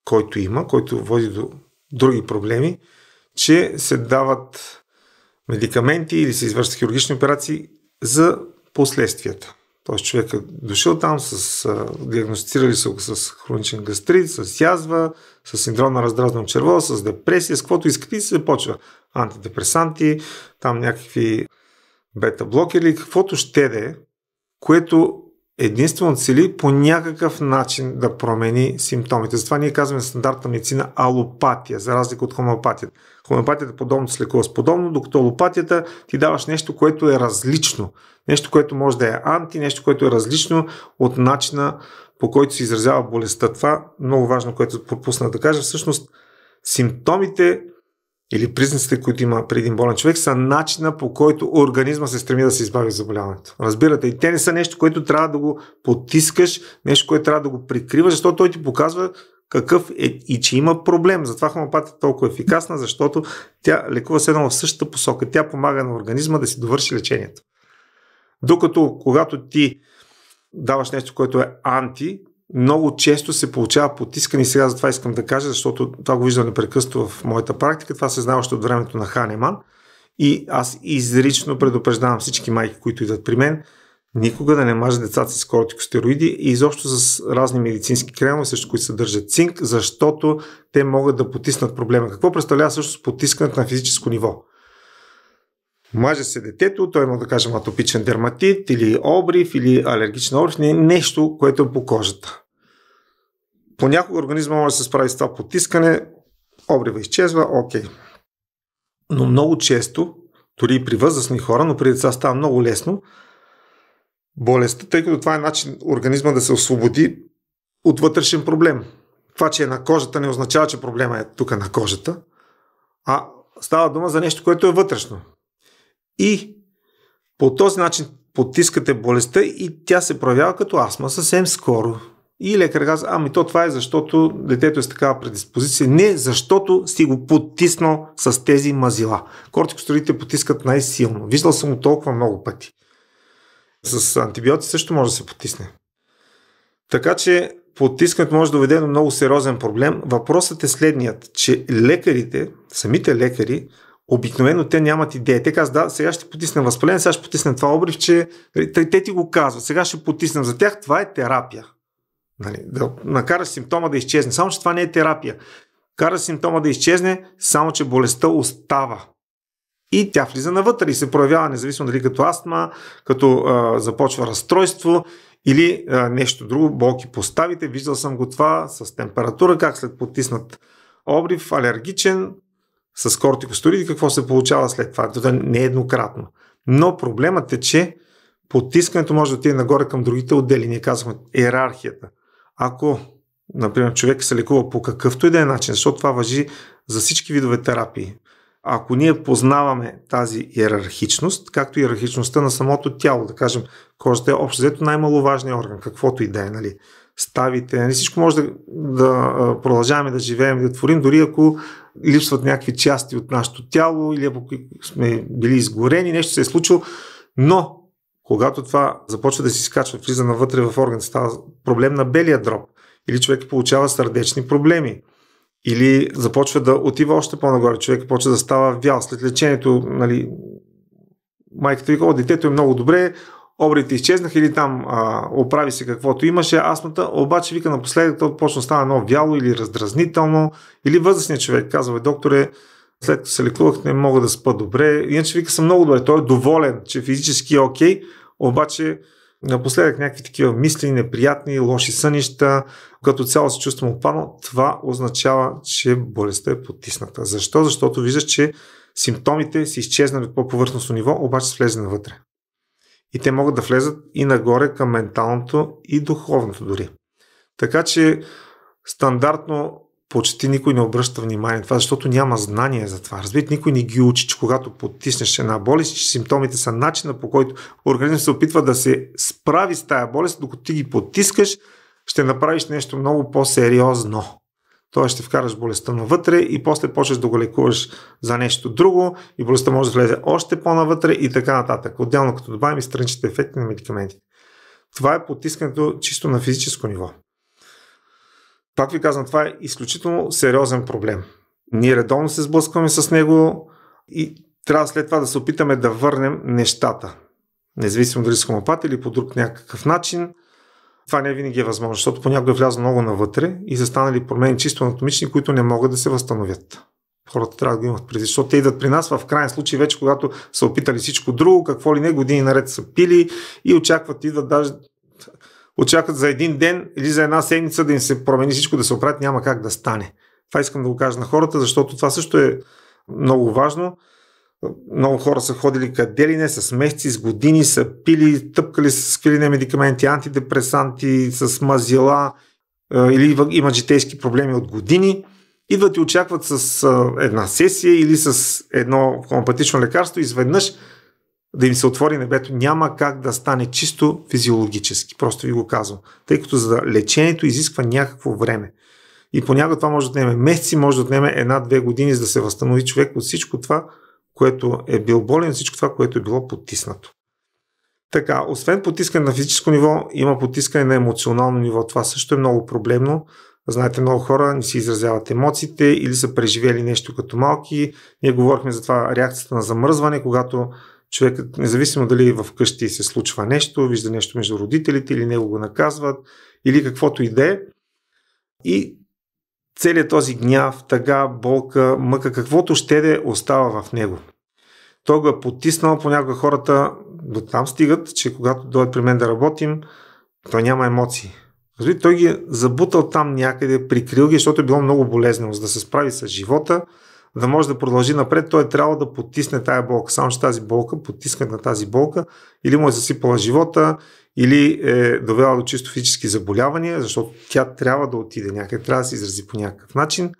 който има, който води до други проблеми, че се дават медикаменти или се извършват хирургични операции за последствията. Тоест човек е дошъл там, диагностицирали се с хроничен гастрит, с язва, с синдром на раздразнено черво, с депресия, с каквото искате и се почва антидепресанти, там някакви бета-блокери или каквото ще да е, което единствено цели по някакъв начин да промени симптомите. Затова ние казваме стандартна медицина алопатия, за разлика от хомеопатията. Хомеопатията е подобно, се лекува с подобно, докато алопатията ти даваш нещо, което е различно. Нещо, което може да е нещо, което е различно от начина, по който се изразява болестта. Това много важно, което пропуснах да кажа. Всъщност, симптомите или признаците, които има при един болен човек, са начина, по който организма се стреми да се избави от заболяването. Разбирате, и те не са нещо, което трябва да го потискаш, нещо, което трябва да го прикриваш, защото той ти показва какъв е и че има проблем. Затова хомеопатията е толкова ефикасна, защото тя лекува се едно в същата посока. Тя помага на организма да си довърши лечението. Докато когато ти даваш нещо, което е много често се получава потискане и сега затова искам да кажа, защото това го виждам непрекъснато в моята практика. Това се знае още от времето на Ханеман и аз изрично предупреждавам всички майки, които идват при мен, никога да не мажат децата си с кортикостероиди и изобщо с разни медицински кремове, също които съдържат цинк, защото те могат да потиснат проблема. Какво представлява също потискането на физическо ниво? Маже се детето, той има да кажем атопичен дерматит или обрив или алергичен обрив, нещо, което е по кожата. Понякога организма може да се справи с това потискане, обрива изчезва, окей. Но много често, дори и при възрастни хора, но при деца става много лесно, болестта, тъй като това е начин организма да се освободи от вътрешен проблем. Това, че е на кожата, не означава, че проблема е тук на кожата, а става дума за нещо, което е вътрешно. И по този начин потискате болестта и тя се проявява като астма съвсем скоро. И лекар казва, това е защото детето е с такава предиспозиция. Не, защото си го потиснал с тези мазила. Кортикостероидите потискат най-силно. Виждал съм го толкова много пъти. С антибиотици също може да се потисне. Така че потискането може да доведе до много сериозен проблем. Въпросът е следният, че лекарите, самите лекари, обикновено те нямат идея. Те казват, сега ще потиснем възпаление, сега ще потиснем това обривче. Те ти го казват, сега ще потиснем за тях. Това е терапия. Да накараш симптома да изчезне. Само, че това не е терапия. Караш симптома да изчезне, само, че болестта остава. И тя влиза навътре и се проявява, независимо дали като астма, като започва разстройство или нещо друго, болки по ставите. Виждал съм го това с температура, как след потиснат обрив, алергичен, с кортикостероиди, какво се получава след това. Това не е еднократно. Но проблемът е, че потискането може да отиде нагоре към другите отдели. Ние казваме иерархията. Ако, например, човек се лекува по какъвто и да е начин, защото това важи за всички видове терапии. Ако ние познаваме тази иерархичност, както иерархичността на самото тяло, да кажем, кожата е общо взето най-маловажният орган, каквото и да е, ставите, всичко може да продължаваме да живеем и да творим, дори ако липсват някакви части от нашето тяло или ако сме били изгорени, нещо се е случило, но когато това започва да си скачва, влиза навътре в орган, става проблем на белия дроб, или човек получава сърдечни проблеми, или започва да отива още по-нагоре, човек почва да става вял. След лечението, майката вика, детето е много добре, обрите изчезнаха или там оправи се каквото имаше, астмата, обаче вика напоследък то почна да става много вяло или раздразнително, или възрастният човек казва, докторе, след като се лекувах не мога да спа добре, иначе вика съм много добре, той е доволен, че физически е окей, обаче напоследък някакви такива мисли, неприятни, лоши сънища, като цяло се чувствам опаднал, това означава, че болестта е потисната. Защо? Защото виждаш, че симптомите са изчезнали от по-повърхностно ниво, обаче се влезе навътре. И те могат да влезат и нагоре към менталното и духовното дори. Така че стандартно почти никой не обръща внимание на това, защото няма знание за това. Разбирате, никой не ги учи, че когато потиснеш една болест, че симптомите са начина, по който организмът се опитва да се справи с тая болест, докато ти ги потискаш, ще направиш нещо много по-сериозно. Тоест ще вкараш болестта навътре и после почваш да го лекуваш за нещо друго и болестта може да влезе още по-навътре и така нататък. Отделно като добавим и страничните ефекти на медикаментите. Това е потискането чисто на физическо ниво. Пак ви казвам, това е изключително сериозен проблем. Ние редовно се сблъскваме с него и трябва след това да се опитаме да върнем нещата. Независимо дали с хомеопат или по друг някакъв начин. Това не винаги е възможно, защото понякога е влязло много навътре и са станали промени чисто анатомични, които не могат да се възстановят. Хората трябва да го имат преди, защото те идват при нас в крайен случай вече, когато са опитали всичко друго, какво ли не, години наред са пили и очакват за един ден или за една седмица да им се промени всичко, да се оправят, няма как да стане. Това искам да го кажа на хората, защото това също е много важно. Много хора са ходили къде ли не, с месеци, с години, са пили, тъпкали с какви ли не медикаменти, антидепресанти, с мазила или имат житейски проблеми от години. Идват и очакват с една сесия или с едно хомеопатично лекарство изведнъж да им се отвори небето. Няма как да стане чисто физиологически. Просто ви го казвам. Тъй като за лечението изисква някакво време. И понякога това може да отнеме месеци, може да отнеме 1-2 години, за да се възстанови човек от всичко това, което е бил болен, всичко това, което е било потиснато. Така, освен потискане на физическо ниво, има потискане на емоционално ниво. Това също е много проблемно. Знаете, много хора не си изразяват емоциите или са преживели нещо като малки. Ние говорихме за това реакцията на замръзване, когато човекът, независимо дали в къщи се случва нещо, вижда нещо между родителите или него го наказват, или каквото и да е. И целият този гняв, тъга, болка, мъка, каквото ще да остава в него. Той го е потиснал, понякога хората до там стигат, че когато дойдат при мен да работим, той няма емоции. Той ги е забутал там някъде, прикрил ги, защото е било много болезнено, за да се справи с живота, да може да продължи напред, той е трябвало да потисне тая болка. Само че тази болка, потискането на тази болка, или му е засипала живота, или е довела до чисто физически заболявания, защото тя трябва да отиде някъде, трябва да се изрази по някакъв начин.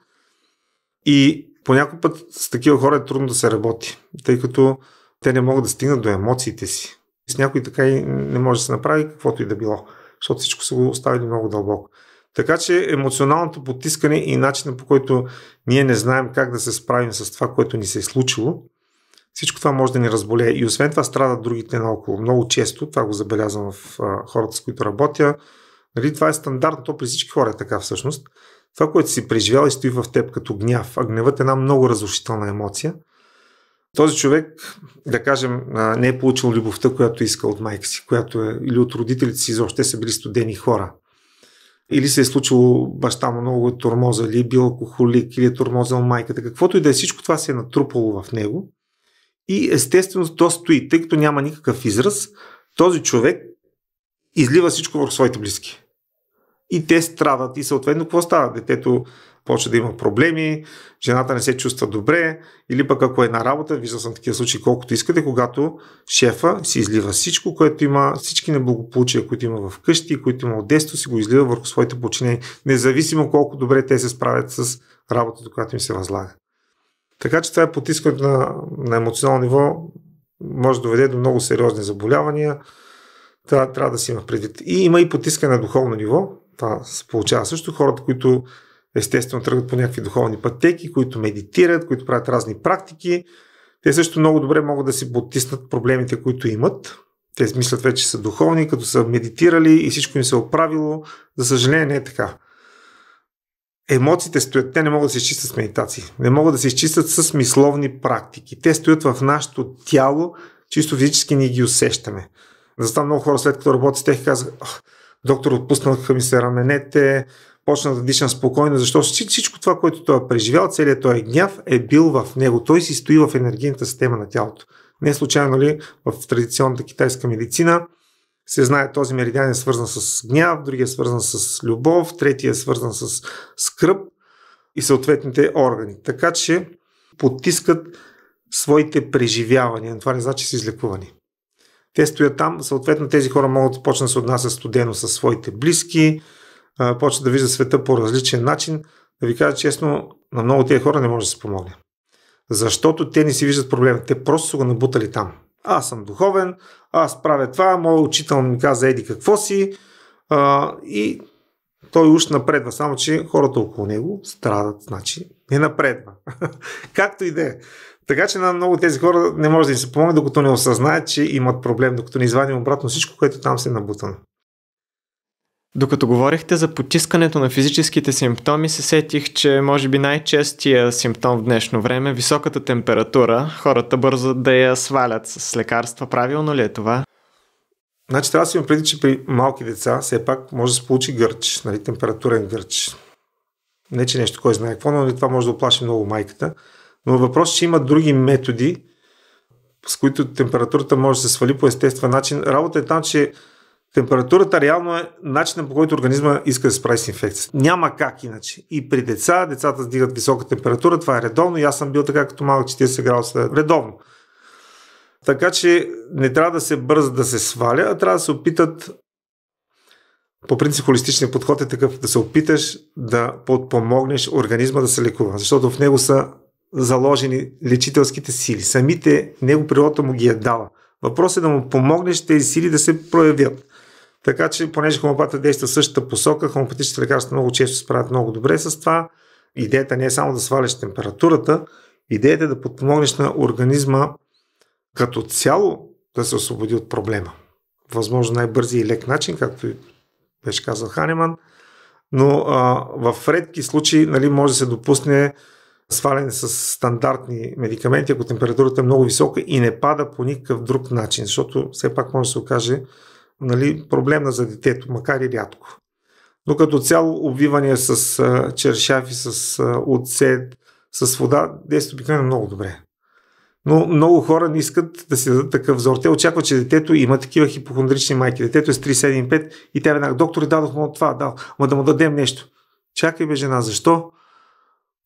И по някой път с такива хора е трудно да се работи, тъй като те не могат да стигнат до емоциите си. С някой така и не може да се направи каквото и да било, защото всичко са го оставили много дълбоко. Така че емоционалното потискане и начинът, по който ние не знаем как да се справим с това, което ни се е случило, всичко това може да ни разболее. И освен това страдат другите наоколо. Много често, това го забелязвам в хората, с които работя. Нали, това е стандартно, то при всички хора е така всъщност. Това, което си преживял и стои в теб като гняв, а гневът е една много разрушителна емоция. Този човек, да кажем, не е получил любовта, която иска от майка си, която е, или от родителите си, изобщо те са били студени хора. Или се е случило баща му много тормоза, или е бил алкохолик, или е тормозал майката. Каквото и да е, всичко това се е натрупало в него. И естествено то стои, тъй като няма никакъв израз, този човек излива всичко върху своите близки. И те страдат и съответно какво става? Детето почва да има проблеми, жената не се чувства добре, или пък ако е на работа, виждал съм такива случаи колкото искате, когато шефа си излива всичко, което има, всички неблагополучия, които има в къщи, които има от детство, си го излива върху своите подчинени, независимо колко добре те се справят с работата, която им се възлага. Така че това е потискането на емоционално ниво, може да доведе до много сериозни заболявания. Трябва да си има предвид. И има и потискане на духовно ниво. Това се получава също. Хората, които естествено тръгват по някакви духовни пътеки, които медитират, които правят разни практики, те също много добре могат да си потиснат проблемите, които имат. Те мислят вече, че са духовни, като са медитирали и всичко им се е оправило. За съжаление не е така. Емоциите стоят, те не могат да се изчистят с медитации. Не могат да се изчистят с мисловни практики. Те стоят в нашето тяло, чисто физически ние ги усещаме. Затова много хора след като работят с тях казват: доктор, отпуснаха ми се раменете, почна да дишам спокойно, защото всичко това, което той е преживял, целият този гняв е бил в него. Той си стои в енергийната система на тялото. Не случайно ли в традиционната китайска медицина се знае, този меридиан е свързан с гняв, другия е свързан с любов, третия е свързан с скръб и съответните органи. Така че потискат своите преживявания. Това не значи, че са излекувани. Те стоят там, съответно тези хора могат да почнат да се отнасят студено със своите близки, почнат да виждат света по различен начин. Да ви кажа честно, на много тези хора не може да се помогне. Защото те не си виждат проблема. Те просто са го набутали там. Аз съм духовен, аз правя това, моят учител ми каза еди какво си, и той уж напредва. Само че хората около него страдат, значи не напредва. Както и да е. Така че на много тези хора не може да им се помогне, докато не осъзнаят, че имат проблем, докато не извадим обратно всичко, което там се е набутано. Докато говорихте за потискането на физическите симптоми, се сетих, че може би най-честия симптом в днешно време е високата температура. Хората бързо да я свалят с лекарства. Правилно ли е това? Значи трябва да си има преди, че при малки деца все пак може да се получи гърч, нали, температурен гърч. Не, че нещо кой знае какво, но това може да оплаши много майката. Но въпросът е, че има други методи, с които температурата може да се свали по естествен начин. Работа е там, че температурата реално е начинът, по който организма иска да се справи с инфекцията. Няма как иначе. И при децата сдигат висока температура, това е редовно и аз съм бил така като малък 40 градуса редовно. Така че не трябва да се бърза да се сваля, а трябва да се опитат, по принцип холистичният подход е такъв, да се опиташ да подпомогнеш организма да се лекува, защото в него са заложени лечителските сили. Самите него природата му ги е дала. Въпросът е да му помогнеш тези сили да се проявят. Така че, понеже хомеопатията действа в същата посока, хомеопатичните лекарства много често се справят много добре с това. Идеята не е само да сваляш температурата, идеята е да подпомогнеш на организма като цяло да се освободи от проблема. Възможно най-бързи и лек начин, както беше казал Ханеман, но в редки случаи, нали, може да се допусне сваляне с стандартни медикаменти, ако температурата е много висока и не пада по никакъв друг начин, защото все пак може да се окаже, нали, проблемна за детето, макар и рядко. Но като цяло обвиване с чершафи, с оцет, с вода, действа обикновено много добре. Но много хора не искат да си дадат такъв взор. Те очакват, че детето има такива хипохондрични майки. Детето е с 3,75 и тя веднага, доктори, дадох му това, ама да му дадем нещо. Чакай бе, жена, защо?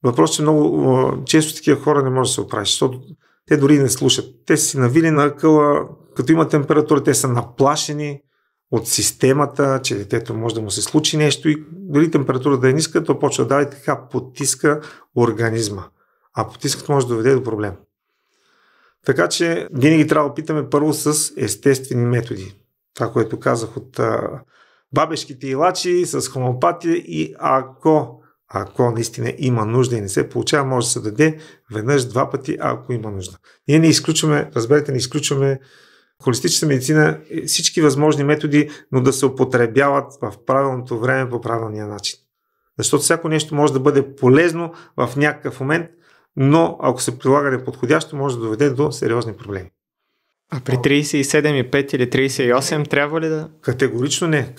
Въпрос, че много често такива хора не може да се оправиш, защото те дори не слушат. Те си навили на акъла, като има температура, те са наплашени от системата, че детето може да му се случи нещо и дори температура да е ниска, то почва да дава и така потиска организма. А потискът може да доведе до проблем. Така че винаги трябва да опитаме първо с естествени методи. Това, което казах от бабешките илачи, с хомеопатия и ако наистина има нужда и не се получава, може да се даде веднъж, два пъти, ако има нужда. Ние не изключваме, разберете, не изключваме холистичната медицина, всички възможни методи, но да се употребяват в правилното време по правилния начин. Защото всяко нещо може да бъде полезно в някакъв момент, но ако се прилага неподходящо, може да доведе до сериозни проблеми. А при 37,5 или 38 трябва ли да? Категорично не.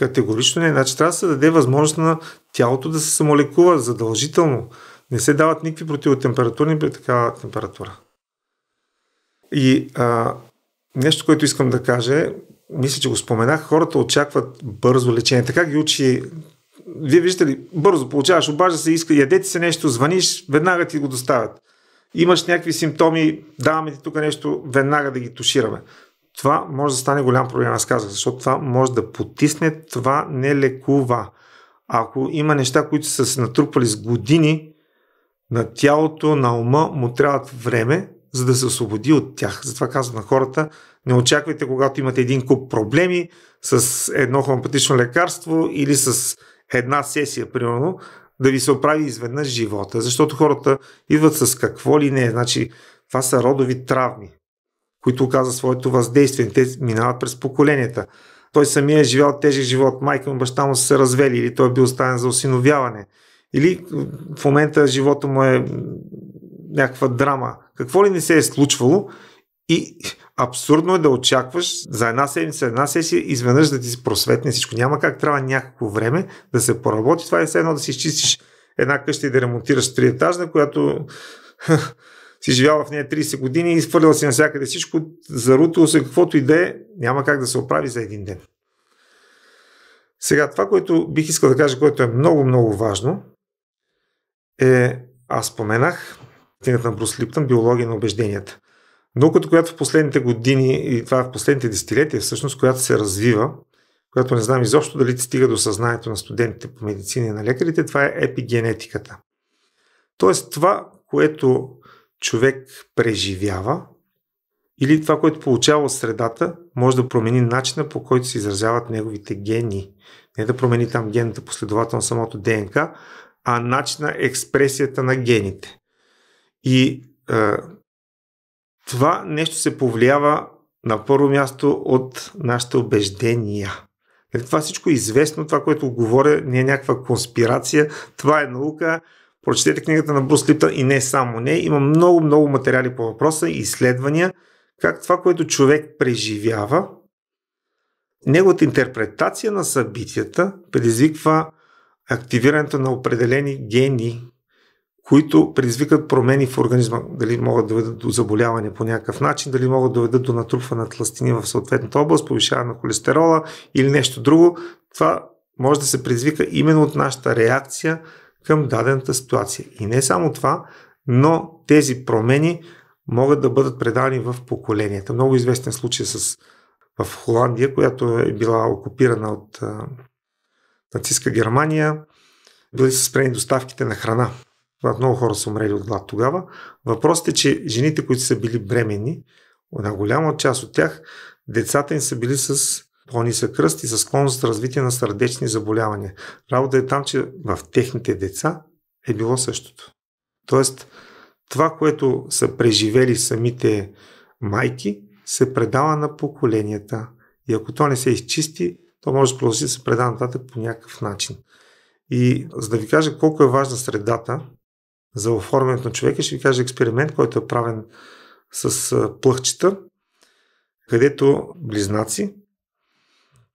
Значи трябва да се даде възможност на тялото да се самолекува задължително. Не се дават никакви противотемпературни при такава температура. И нещо, което искам да кажа, мисля, че го споменах, хората очакват бързо лечение. Така ги учи. Вие виждате ли, бързо получаваш, обажда се, иска, ядете се нещо, звъниш, веднага ти го доставят. Имаш някакви симптоми, даваме ти тук нещо, веднага да ги тушираме. Това може да стане голям проблем, аз казах, защото това може да потисне, това не лекува. Ако има неща, които са се натрупали с години, на тялото, на ума му трябват време, за да се освободи от тях. Затова казвам на хората, не очаквайте, когато имате един куп проблеми с едно хомеопатично лекарство или с една сесия, примерно, да ви се оправи изведнъж живота. Защото хората идват с какво ли не. Значи, това са родови травми, които оказват своето въздействие. Те минават през поколенията. Той самия е живял тежък живот. Майка му, баща му са се развели или той е бил оставен за осиновяване. Или в момента живота му е някаква драма. Какво ли не се е случвало и абсурдно е да очакваш за една седмица, една сесия, изведнъж да ти се просветне всичко. Няма как, трябва някакво време да се поработи. Това е все едно да си изчистиш една къща и да ремонтираш триетажна, която си живял в нея 30 години и изхвърлял си навсякъде всичко, зарутило се каквото и да е, няма как да се оправи за един ден. Сега, това, което бих искал да кажа, което е много, много важно, аз споменах книгата на Брус Липтън "Биология на убежденията". Науката, която в последните години и това в последните десетилетия, всъщност, която се развива, която не знам изобщо дали стига до съзнанието на студентите по медицина и на лекарите, това е епигенетиката. Тоест това, което човек преживява или това, което получава от средата, може да промени начина, по който се изразяват неговите гени. Не да промени там генната последователно самото ДНК, а начина експресията на гените. И това нещо се повлиява на първо място от нашите убеждения. Това всичко е известно, това, което говоря, не е някаква конспирация, това е наука. Прочетете книгата на Брус Липтън и не само не. Има много материали по въпроса и изследвания, как това, което човек преживява, неговата интерпретация на събитията предизвиква активирането на определени гени, които предизвикат промени в организма. Дали могат да доведат до заболяване по някакъв начин, дали могат да доведат до натрупване на тлъстини в съответната област, повишаване на холестерола или нещо друго. Това може да се предизвика именно от нашата реакция към дадената ситуация. И не само това, но тези промени могат да бъдат предани в поколенията. Много известен случай в Холандия, която е била окупирана от нацистска Германия, били са спрени доставките на храна. Много хора са умрели от глад тогава. Въпросът е, че жените, които са били бременни, една голяма част от тях, децата им са били с по-нисък ръст и с склонност за развитие на сърдечни заболявания. Работа е там, че в техните деца е било същото. Тоест, това, което са преживели самите майки, се предава на поколенията. И ако то не се изчисти, то може да продължи да се предава нататък по някакъв начин. И за да ви кажа колко е важна средата за оформянето на човека, ще ви кажа експеримент, който е правен с плъхчета, където близнаци,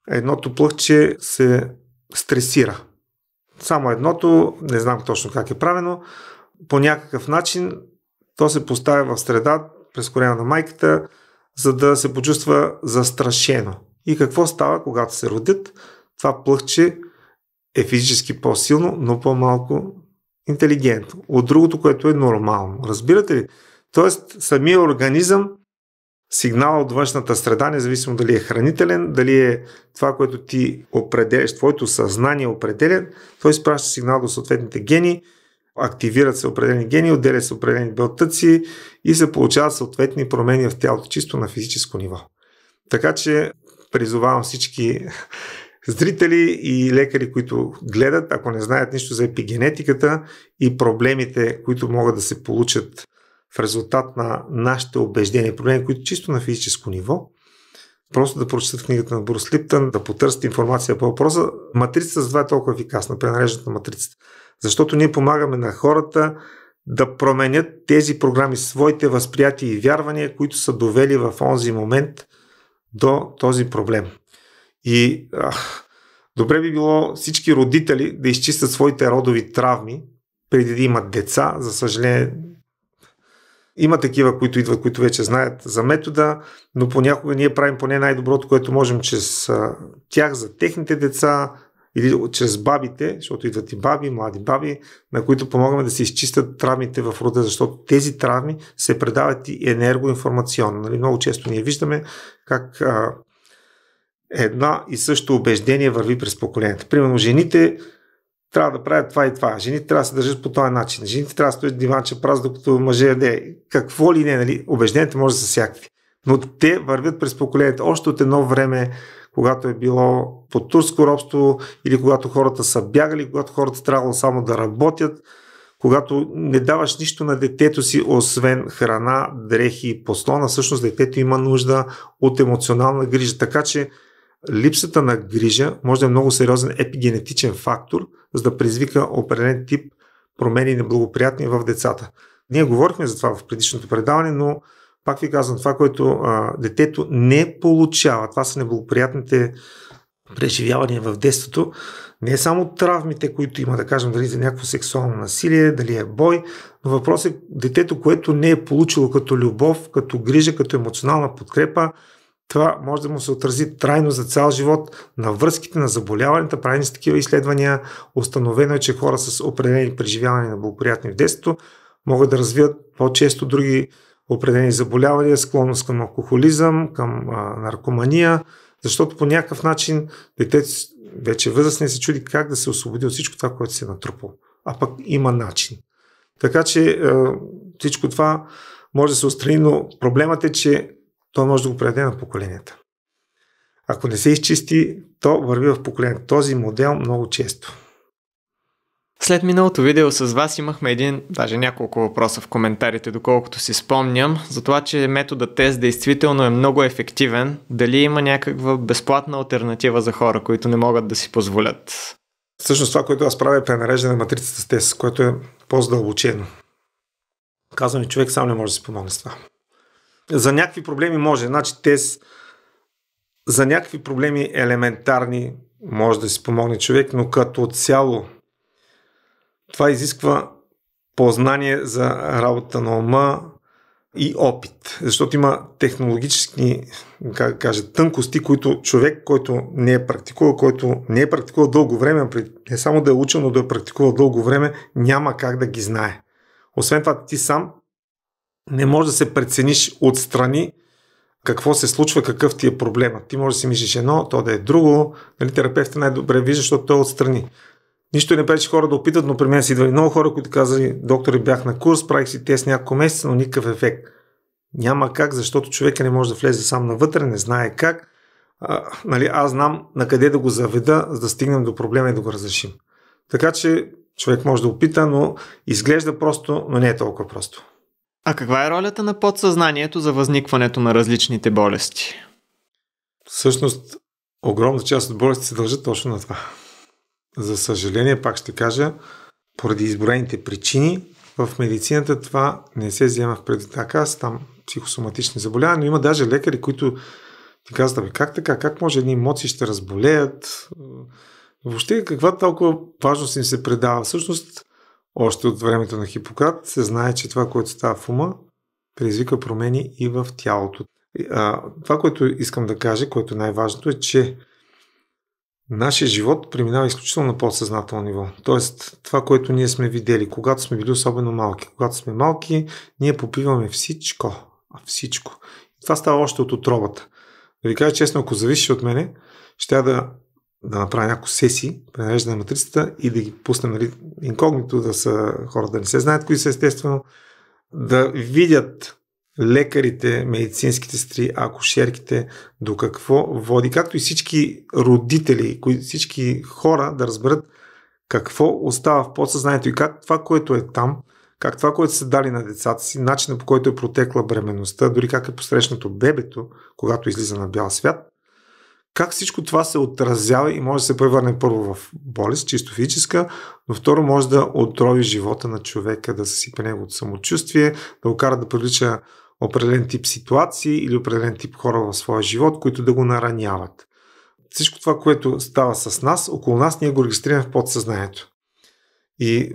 едното плъхче се стресира. Само едното, не знам точно как е правено, по някакъв начин то се поставя в среда през корема на майката, за да се почувства застрашено. И какво става, когато се родят? Това плъхче е физически по-силно, но по-малко интелигентно. От другото, което е нормално. Разбирате ли? Тоест, самия организъм, сигнал от външната среда, независимо дали е хранителен, дали е това, което ти определяш, твоето съзнание определя, той изпраща сигнал до съответните гени, активират се определени гени, отделят се определени белтъци и се получават съответни промени в тялото, чисто на физическо ниво. Така че призовавам всички зрители и лекари, които гледат, ако не знаят нищо за епигенетиката и проблемите, които могат да се получат в резултат на нашите убеждения, проблеми, които чисто на физическо ниво, просто да прочетат книгата на Брус Липтън, да потърсят информация по въпроса. Матрицата за това е толкова ефикасна, пренареждането на матрицата. Защото ние помагаме на хората да променят тези програми, своите възприятия и вярвания, които са довели в онзи момент до този проблем. И добре би било всички родители да изчистят своите родови травми преди да имат деца. За съжаление, има такива, които идват, които вече знаят за метода, но понякога ние правим поне най-доброто, което можем чрез тях, за техните деца или чрез бабите, защото идват и баби, млади баби, на които помагаме да се изчистят травмите в рода, защото тези травми се предават и енергоинформационно. Нали? Много често ние виждаме как една и също убеждение върви през поколенията. Примерно, жените трябва да правят това и това. Жените трябва да се държат по този начин. Жените трябва да стоят диванче праз, докато мъже яде. Какво ли не, нали? Убежденията може да са всякакви. Но те вървят през поколенията. Още от едно време, когато е било под турско робство или когато хората са бягали, когато хората трябвало само да работят, когато не даваш нищо на детето си, освен храна, дрехи и подслон, всъщност детето има нужда от емоционална грижа. Така че липсата на грижа може да е много сериозен епигенетичен фактор, за да предизвика определен тип промени неблагоприятни в децата. Ние говорихме за това в предишното предаване, но пак ви казвам, това, което детето не получава, това са неблагоприятните преживявания в детството, не е само травмите, които има, да кажем, дали за някакво сексуално насилие, дали е бой, но въпросът е детето, което не е получило като любов, като грижа, като емоционална подкрепа, това може да му се отрази трайно за цял живот на връзките, на заболяванията. Правени с такива изследвания. Установено е, че хора с определени преживявания на благоприятни в детството могат да развият по-често други определени заболявания, склонност към алкохолизъм, към наркомания, защото по някакъв начин детето вече възрастен се чуди как да се освободи от всичко това, което се е натрупало. А пък има начин. Така че всичко това може да се отстрани, но проблемът е, че той може да го предаде на поколенията. Ако не се изчисти, то върви в поколението. Този модел много често. След миналото видео с вас имахме даже няколко въпроса в коментарите, доколкото си спомням, за това, че методът тест действително е много ефективен. Дали има някаква безплатна алтернатива за хора, които не могат да си позволят? Всъщност това, което аз правя, е пренареждане на матрицата с тест, което е по-задълбочено. Казвам и човек сам не може да си помогне с това. За някакви проблеми може. Значи тест за някакви проблеми елементарни може да си помогне човек, но като цяло това изисква познание за работа на ума и опит. Защото има технологически, тънкости, които човек, който не е практикувал дълго време, не само да е учил, но да е практикувал дълго време, няма как да ги знае. Освен това, ти сам не можеш да се прецениш отстрани какво се случва, какъв ти е проблемът. Ти можеш да си мислиш едно, то да е друго. Нали, терапевтът най-добре вижда, защото той е отстрани. Нищо не пречи хора да опитат, но при мен си идвали много хора, които казали: доктори, бях на курс, правих си тест няколко месеца, но никакъв ефект. Няма как, защото човека не може да влезе сам навътре, не знае как. Аз знам на къде да го заведа, за да стигнем до проблема и да го разрешим. Така че човек може да опита, но изглежда просто, но не е толкова просто. А каква е ролята на подсъзнанието за възникването на различните болести? Всъщност, огромна част от болестите се дължат точно на това. За съжаление, пак ще кажа, поради изброените причини, в медицината това не се взема в предвид. Така, там психосоматични заболявания, но има даже лекари, които ти казват: как така, как може едни емоции ще разболеят? Въобще каква толкова важност им се предава? Всъщност, още от времето на Хипократ се знае, че това, което става в ума, предизвика промени и в тялото. Това, което искам да кажа, което е най-важното, е, че нашия живот преминава изключително на подсъзнателно ниво. Тоест, това, което ние сме видели, когато сме били особено малки. Когато сме малки, ние попиваме всичко. Всичко. И това става още от утробата. Да ви кажа честно, ако зависи от мене, ще да направя някакво сесии, пренареждане на матрицата и да ги пуснем, нали, инкогнито, да са хора да не се знаят кои са, естествено, да видят лекарите, медицинските сестри, акушерките, до какво води, както и всички родители, всички хора да разберат какво остава в подсъзнанието и как това, което е там, как това, което са дали на децата си, начинът, по който е протекла бременността, дори как е посрещнато бебето, когато излиза на бял свят, как всичко това се отразява и може да се превърне първо в болест, чисто физическа, но второ може да отрови живота на човека, да съсипе неговото самочувствие, да го кара да привлича определен тип ситуации или определен тип хора в своя живот, които да го нараняват. Всичко това, което става с нас, около нас, ние го регистрираме в подсъзнанието. И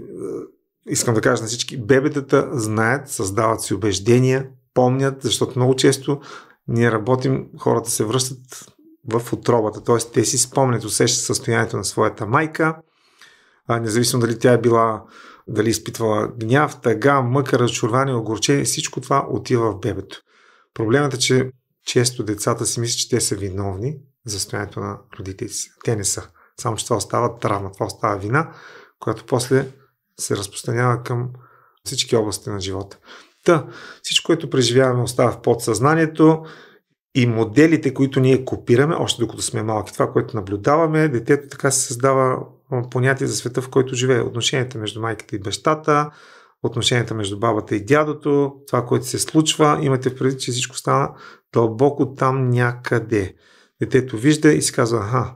искам да кажа на всички, бебетата знаят, създават си убеждения, помнят, защото много често ние работим, хората се връщат в утробата, т.е. те си спомнят, усещат състоянието на своята майка, независимо дали тя е била, дали изпитвала гняв, тъга, мъка, разочарование, огорчение, всичко това отива в бебето. Проблемът е, че често децата си мислят, че те са виновни за състоянието на родителите си. Те не са. Само че това остава травма, това остава вина, която после се разпространява към всички области на живота. Всичко, което преживяваме, остава в подсъзнанието и моделите, които ние копираме, още докато сме малки, това, което наблюдаваме, детето така се създава понятие за света, в който живее. Отношенията между майката и бащата, отношенията между бабата и дядото, това, което се случва, имате предвид, че всичко стана дълбоко там някъде. Детето вижда и си казва: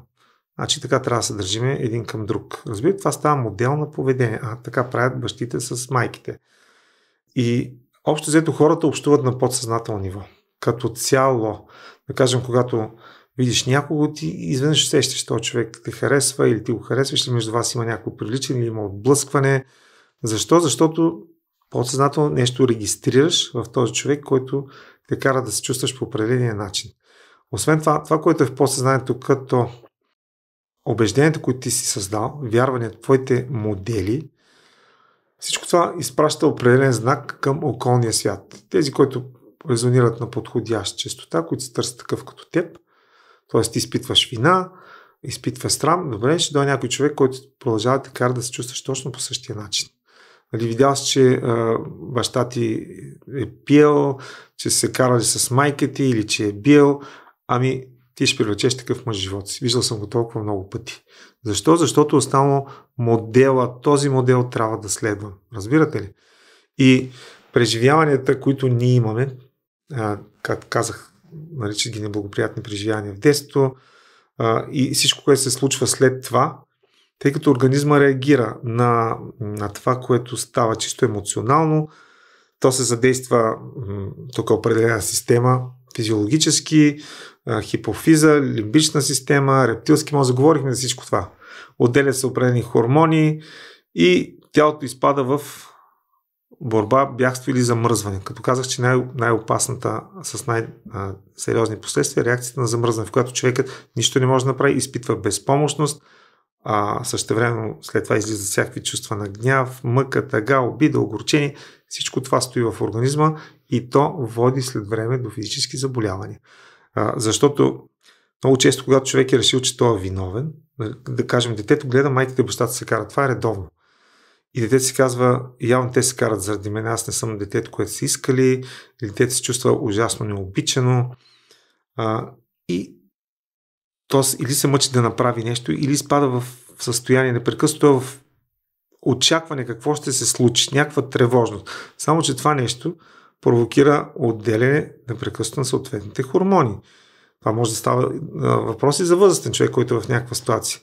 значи така трябва да се държиме един към друг. Разбирате, това става модел на поведение. Така правят бащите с майките. И общо взето хората общуват на подсъзнателно ниво. Като цяло, да кажем, когато видиш някого, ти изведнъж усещаш, този човек те харесва или ти го харесваш, или между вас има някакво привличане, или има отблъскване. Защо? Защото подсъзнателно нещо регистрираш в този човек, който те кара да се чувстваш по определения начин. Освен това, което е в подсъзнанието като убежденията, които ти си създал, вярванията, твоите модели, всичко това изпраща определен знак към околния свят. Тези, които резонират на подходяща честота, които се търсят такъв като теб, т.е. ти изпитваш вина, изпитваш срам, добре, ще дойде някой човек, който продължава да те кара да се чувстваш точно по същия начин. Видял си, че баща ти е пил, че се карали с майка ти или че е бил, ти ще привлечеш такъв мъж в живота си. Виждал съм го толкова много пъти. Защо? Защото останало модела, този модел трябва да следва. Разбирате ли? И преживяванията, които ние имаме, както казах, наричат ги неблагоприятни преживявания в детството, и всичко, което се случва след това, тъй като организма реагира на това, което става чисто емоционално, то се задейства тук определена система, физиологически, хипофиза, лимбична система, рептилски мозък, говорихме за всичко това. Отделят се определени хормони и тялото изпада в борба, бягство или замръзване. Като казах, че най-опасната с най-сериозни последствия е реакцията на замръзване, в която човекът нищо не може да направи, изпитва безпомощност, същевременно след това излизат всякакви чувства на гняв, мъка, тъга, обида, огорчение. Всичко това стои в организма и то води след време до физически заболявания. Защото много често, когато човек е решил, че той е виновен, да кажем, детето гледа майката и бащата се карат. Това е редовно. И детето си казва, явно те се карат заради мен, аз не съм детето, което са искали, или детето се чувства ужасно необичано. И то или се мъчи да направи нещо, или изпада в състояние непрекъснато в очакване какво ще се случи, някаква тревожност. Само че това нещо провокира отделяне непрекъснато на съответните хормони. Това може да става въпроси за възрастен човек, който е в някаква ситуация.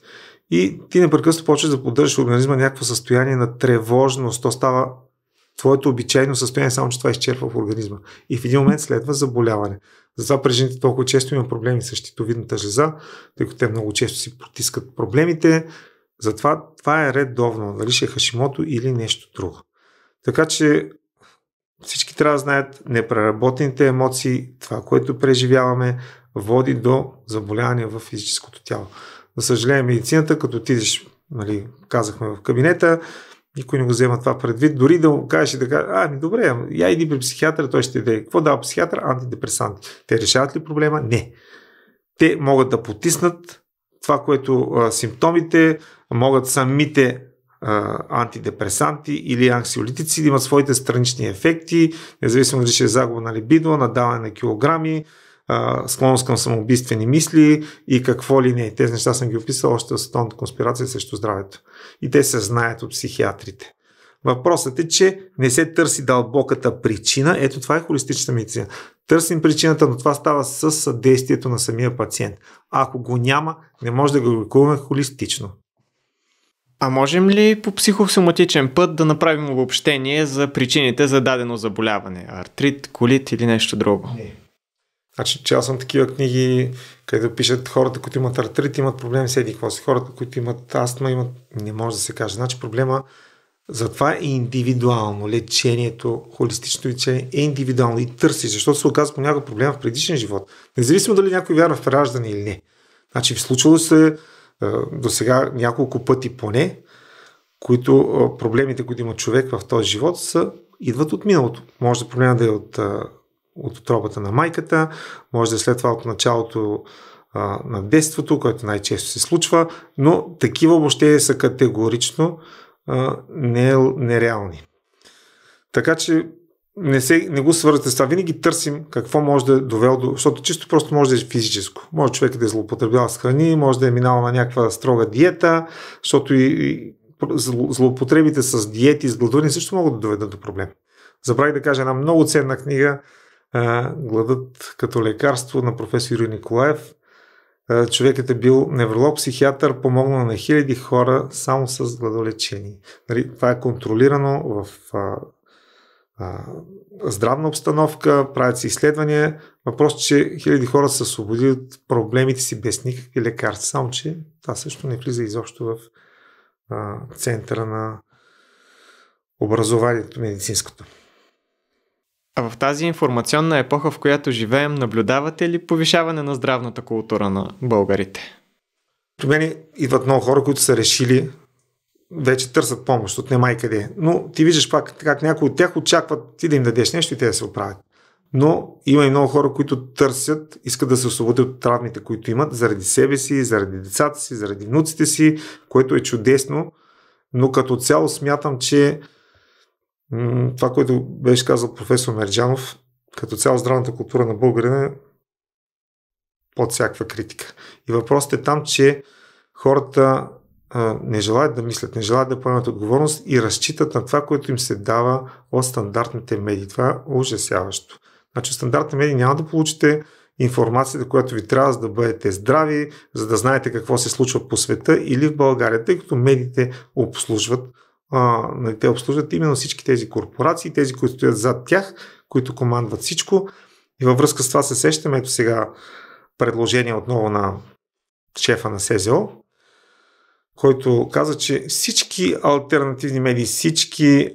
И ти непрекъснато почваш да поддържаш организма някакво състояние на тревожност. То става твоето обичайно състояние, само че това изчерпва в организма. И в един момент следва заболяване. Затова при жените толкова често има проблеми с щитовидната жлеза, тъй като те много често си протискат проблемите. Затова това е редовно, дали ще е Хашимото или нещо друго. Така че всички трябва да знаят, непреработените емоции, това, което преживяваме, води до заболяване в физическото тяло. За съжаление, медицината, като отидеш, казахме в кабинета, никой не го взема това предвид. Дори да му кажеш и да кажеш, добре, я иди при психиатъра, той ще даде. Какво дава психиатър? Антидепресанти. Те решават ли проблема? Не. Те могат да потиснат това, което симптомите, могат самите антидепресанти или анксиолитици да имат своите странични ефекти, независимо дали ще е загуба на либидо, надаване на килограми, склонност към самоубийствени мисли и какво ли не. Тези неща съм ги описал още в Световната конспирация срещу здравето. И те се знаят от психиатрите. Въпросът е, че не се търси дълбоката причина. Ето това е холистична медицина. Търсим причината, но това става с съдействието на самия пациент. Ако го няма, не може да го лекуваме холистично. А можем ли по психосоматичен път да направим обобщение за причините за дадено заболяване? Артрит, колит или нещо друго? Не. Значи, чел съм такива книги, където пишат хората, които имат артрит, имат проблеми с еди какво си. Хората, които имат астма, не може да се каже. Значи проблема затова е индивидуално. Лечението, холистично лечение е индивидуално и търси, защото се оказва понякога проблема в предишен живот. Независимо дали някой вярва в раждане или не. Значи, случвало се до сега няколко пъти поне, които проблемите, които има човек в този живот, идват от миналото. Може да проблема да е от утробата на майката, може да е след това от началото на детството, което най-често се случва, но такива въобще са категорично нереални. Така че не го свързвате с това. Винаги търсим какво може да е довело до... Защото чисто просто може да е физическо. Може човек да е злоупотребял с храни, може да е минал на някаква строга диета, защото и злоупотребите с диети и с гладуване също могат да доведат до проблем. Забравих да кажа една много ценна книга "Гладът като лекарство" на професор Юрий Николаев. Човекът е бил невролог, психиатър, помогнал на хиляди хора само с гладолечение. Това е контролирано в здравна обстановка, правят се изследвания. Въпрос, че хиляди хора са освободили от проблемите си без никакви лекарства. Само, че това също не влиза изобщо в центъра на образованието медицинското. А в тази информационна епоха, в която живеем, наблюдавате ли повишаване на здравната култура на българите? При мен идват много хора, които са решили, вече търсят помощ, от немай къде. Но ти виждаш пак как някои от тях очакват ти да им дадеш нещо и те да се оправят. Но има и много хора, които търсят, искат да се освободят от травмите, които имат, заради себе си, заради децата си, заради внуците си, което е чудесно. Но като цяло смятам, че това, което беше казал професор Мерджанов, като цяло здравната култура на българина под всякаква критика. И въпросът е там, че хората не желаят да мислят, не желаят да поемат отговорност и разчитат на това, което им се дава от стандартните медии. Това е ужасяващо. Значи в стандартните медии няма да получите информацията, която ви трябва, за да бъдете здрави, за да знаете какво се случва по света или в България, тъй като медиите те обслужват именно всички тези корпорации, тези, които стоят зад тях, които командват всичко. И във връзка с това се сещаме, ето сега предложение отново на шефа на СЗО, който каза, че всички алтернативни медии, всички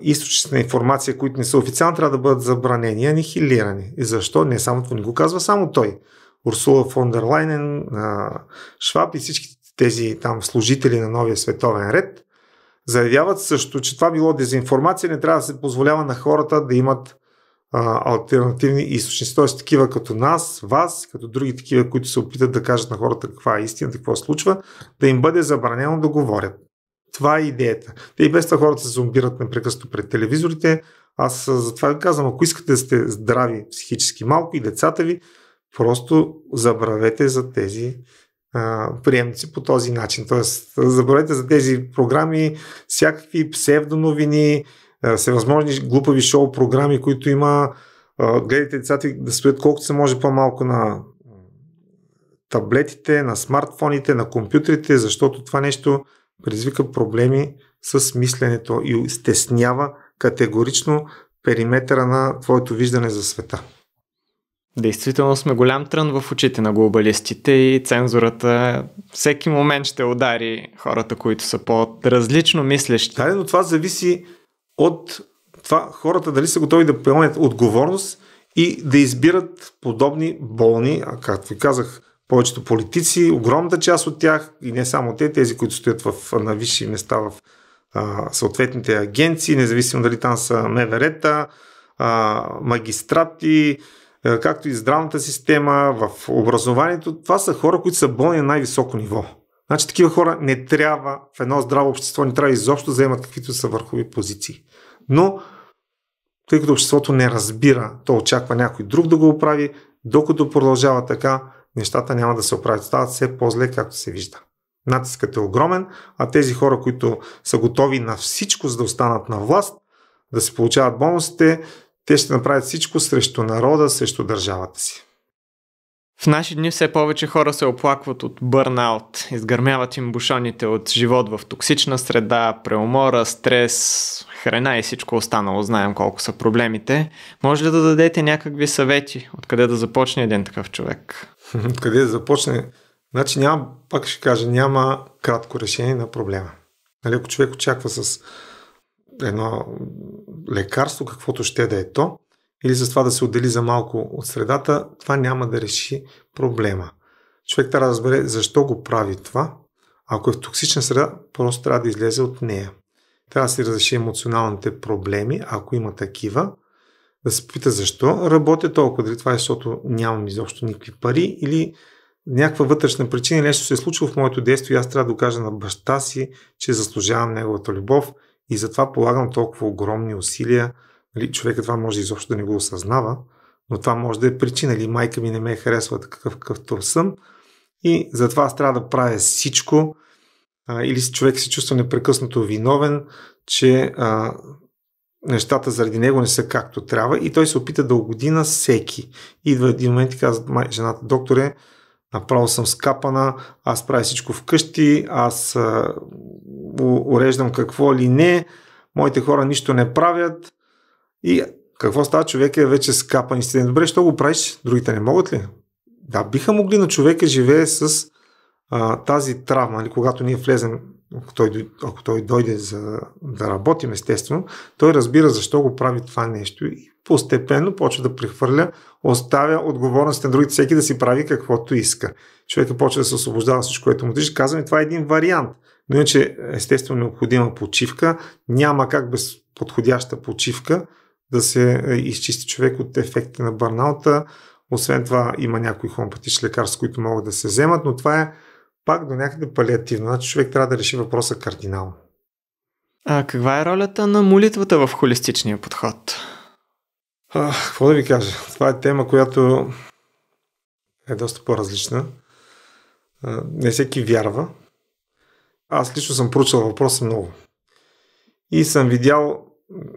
източници на информация, които не са официални, трябва да бъдат забранени, анихилирани. И защо? Не само това не го казва само той. Урсула фон дер Лайнен, Шваб и всички тези там служители на новия световен ред заявяват също, че това било дезинформация, не трябва да се позволява на хората да имат алтернативни източници, т.е. такива като нас, вас, като други такива, които се опитат да кажат на хората каква е истина, какво се случва, да им бъде забранено да говорят. Това е идеята. Те и без това хората се зомбират непрекъснато пред телевизорите. Аз затова ви казвам, ако искате да сте здрави психически малко и децата ви, просто забравете за тези приемници по този начин. Тоест, забравете за тези програми, всякакви псевдоновини, всевъзможни глупави шоу програми, които има. Гледайте децата да стоят колкото се може по-малко на таблетите, на смартфоните, на компютрите, защото това нещо предизвика проблеми с мисленето и стеснява категорично периметъра на твоето виждане за света. Действително сме голям трън в очите на глобалистите и цензурата всеки момент ще удари хората, които са по-различно мислещи. Да, но това зависи от това хората дали са готови да поемат отговорност и да избират подобни болни, както ви казах, повечето политици, огромната част от тях и не само те, тези, които стоят на висши места в съответните агенции, независимо дали там са МВР-та, магистрати, както и здравната система, в образованието. Това са хора, които са болни на най-високо ниво. Значи такива хора не трябва в едно здраво общество, не трябва изобщо да заемат каквито са върхови позиции. Но, тъй като обществото не разбира, то очаква някой друг да го оправи, докато продължава така, нещата няма да се оправят. Стават все по-зле, както се вижда. Натискът е огромен, а тези хора, които са готови на всичко, за да останат на власт, да се получават бонусите, те ще направят всичко срещу народа, срещу държавата си. В наши дни все повече хора се оплакват от бърнаут. Изгърмяват им бушоните от живот в токсична среда, преумора, стрес, храна и всичко останало. Знаем колко са проблемите. Може ли да дадете някакви съвети? Откъде да започне един такъв човек? Откъде да започне? Значи пак ще кажа, няма кратко решение на проблема. Нали, ако човек очаква с едно лекарство, каквото ще да е то, или с това да се отдели за малко от средата, това няма да реши проблема. Човек трябва да разбере защо го прави това. Ако е в токсична среда, просто трябва да излезе от нея. Трябва да се разреши емоционалните проблеми, ако има такива, да се попита защо работя толкова. Дали това е, защото нямам изобщо никакви пари или някаква вътрешна причина, нещо се е случило в моето действие и аз трябва да докажа на баща си, че заслужавам неговата любов и затова полагам толкова огромни усилия. Човекът това може изобщо да не го осъзнава, но това може да е причина. Или майка ми не ме харесва такъв какъвто съм и затова аз трябва да правя всичко. Или човек се чувства непрекъснато виновен, че нещата заради него не са както трябва и той се опита да угоди на всеки. Идва един момент и казва жената: докторе, направо съм скапана, аз правя всичко вкъщи, аз уреждам какво ли не, моите хора нищо не правят. И какво става? Човек е вече скапан и си добре, що го правиш? Другите не могат ли? Да, биха могли, но човека живее с тази травма. Нали? Когато ние влезем, ако той дойде за да работим, естествено, той разбира защо го прави това нещо и постепенно почва да прехвърля, оставя отговорност на другите, всеки да си прави каквото иска. Човека почва да се освобождава всичко, което му държи. Казваме, това е един вариант. Но иначе, естествено, необходима почивка. Няма как без подходяща почивка да се изчисти човек от ефекта на бърнаута. Освен това има някои хомеопатични лекарства, които могат да се вземат, но това е пак до някъде палиативно. Значи човек трябва да реши въпроса кардинално. А каква е ролята на молитвата в холистичния подход? Какво да ви кажа? Това е тема, която е доста по-различна. Не всеки вярва. Аз лично съм проучил въпроса много. И съм видял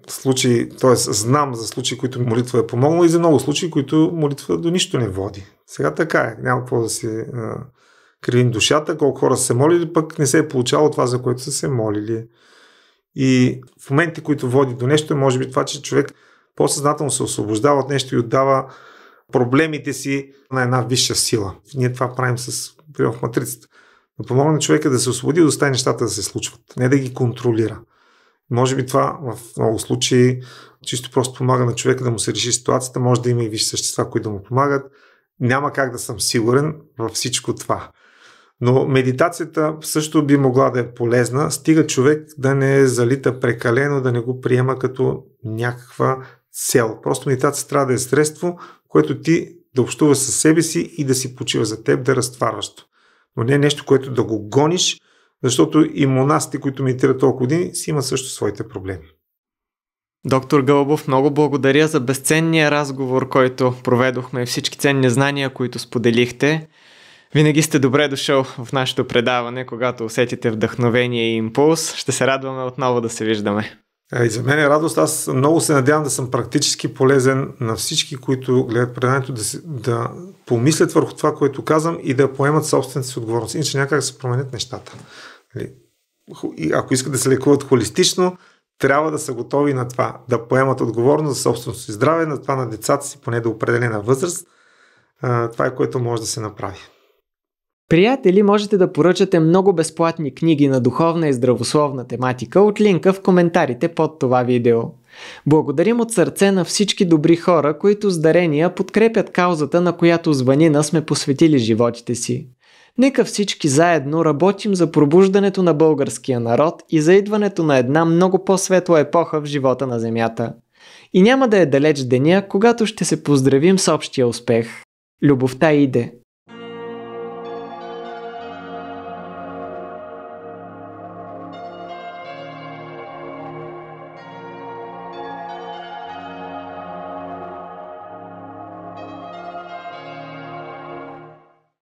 случаи, т.е. знам за случаи, които молитва е помогнала и за много случаи, които молитва до нищо не води. Сега така е. Няма какво да си кривим душата, колко хора са се молили, пък не се е получало това, за което са се молили. И в моменти, които води до нещо, е може би това, че човек по-съзнателно се освобождава от нещо и отдава проблемите си на една висша сила. Ние това правим в матрицата. Да помогне на човека да се освободи, да остави нещата да се случват, не да ги контролира. Може би това в много случаи чисто просто помага на човека да му се реши ситуацията, може да има и висши същества, които да му помагат. Няма как да съм сигурен във всичко това. Но медитацията също би могла да е полезна, стига човек да не залита прекалено, да не го приема като някаква цел. Просто медитация трябва да е средство, което ти да общуваш със себе си и да си почива за теб, да е разтварващо. Но не е нещо, което да го гониш, защото и монасите, които медитират толкова години, си имат също своите проблеми. Доктор Гълъбов, много благодаря за безценния разговор, който проведохме и всички ценни знания, които споделихте. Винаги сте добре дошъл в нашето предаване, когато усетите вдъхновение и импулс. Ще се радваме отново да се виждаме. И за мен е радост. Аз много се надявам да съм практически полезен на всички, които гледат преданието, да помислят върху това, което казвам и да поемат собствената си отговорност. Иначе някак се променят нещата. И ако искат да се лекуват холистично, трябва да са готови на това, да поемат отговорност за собственото си здраве, на това на децата си, поне до определена възраст. Това е което може да се направи. Приятели, можете да поръчате много безплатни книги на духовна и здравословна тематика от линка в коментарите под това видео. Благодарим от сърце на всички добри хора, които с дарения подкрепят каузата, на която с Ванина сме посветили животите си. Нека всички заедно работим за пробуждането на българския народ и за идването на една много по-светла епоха в живота на Земята. И няма да е далеч деня, когато ще се поздравим с общия успех. Любовта иде.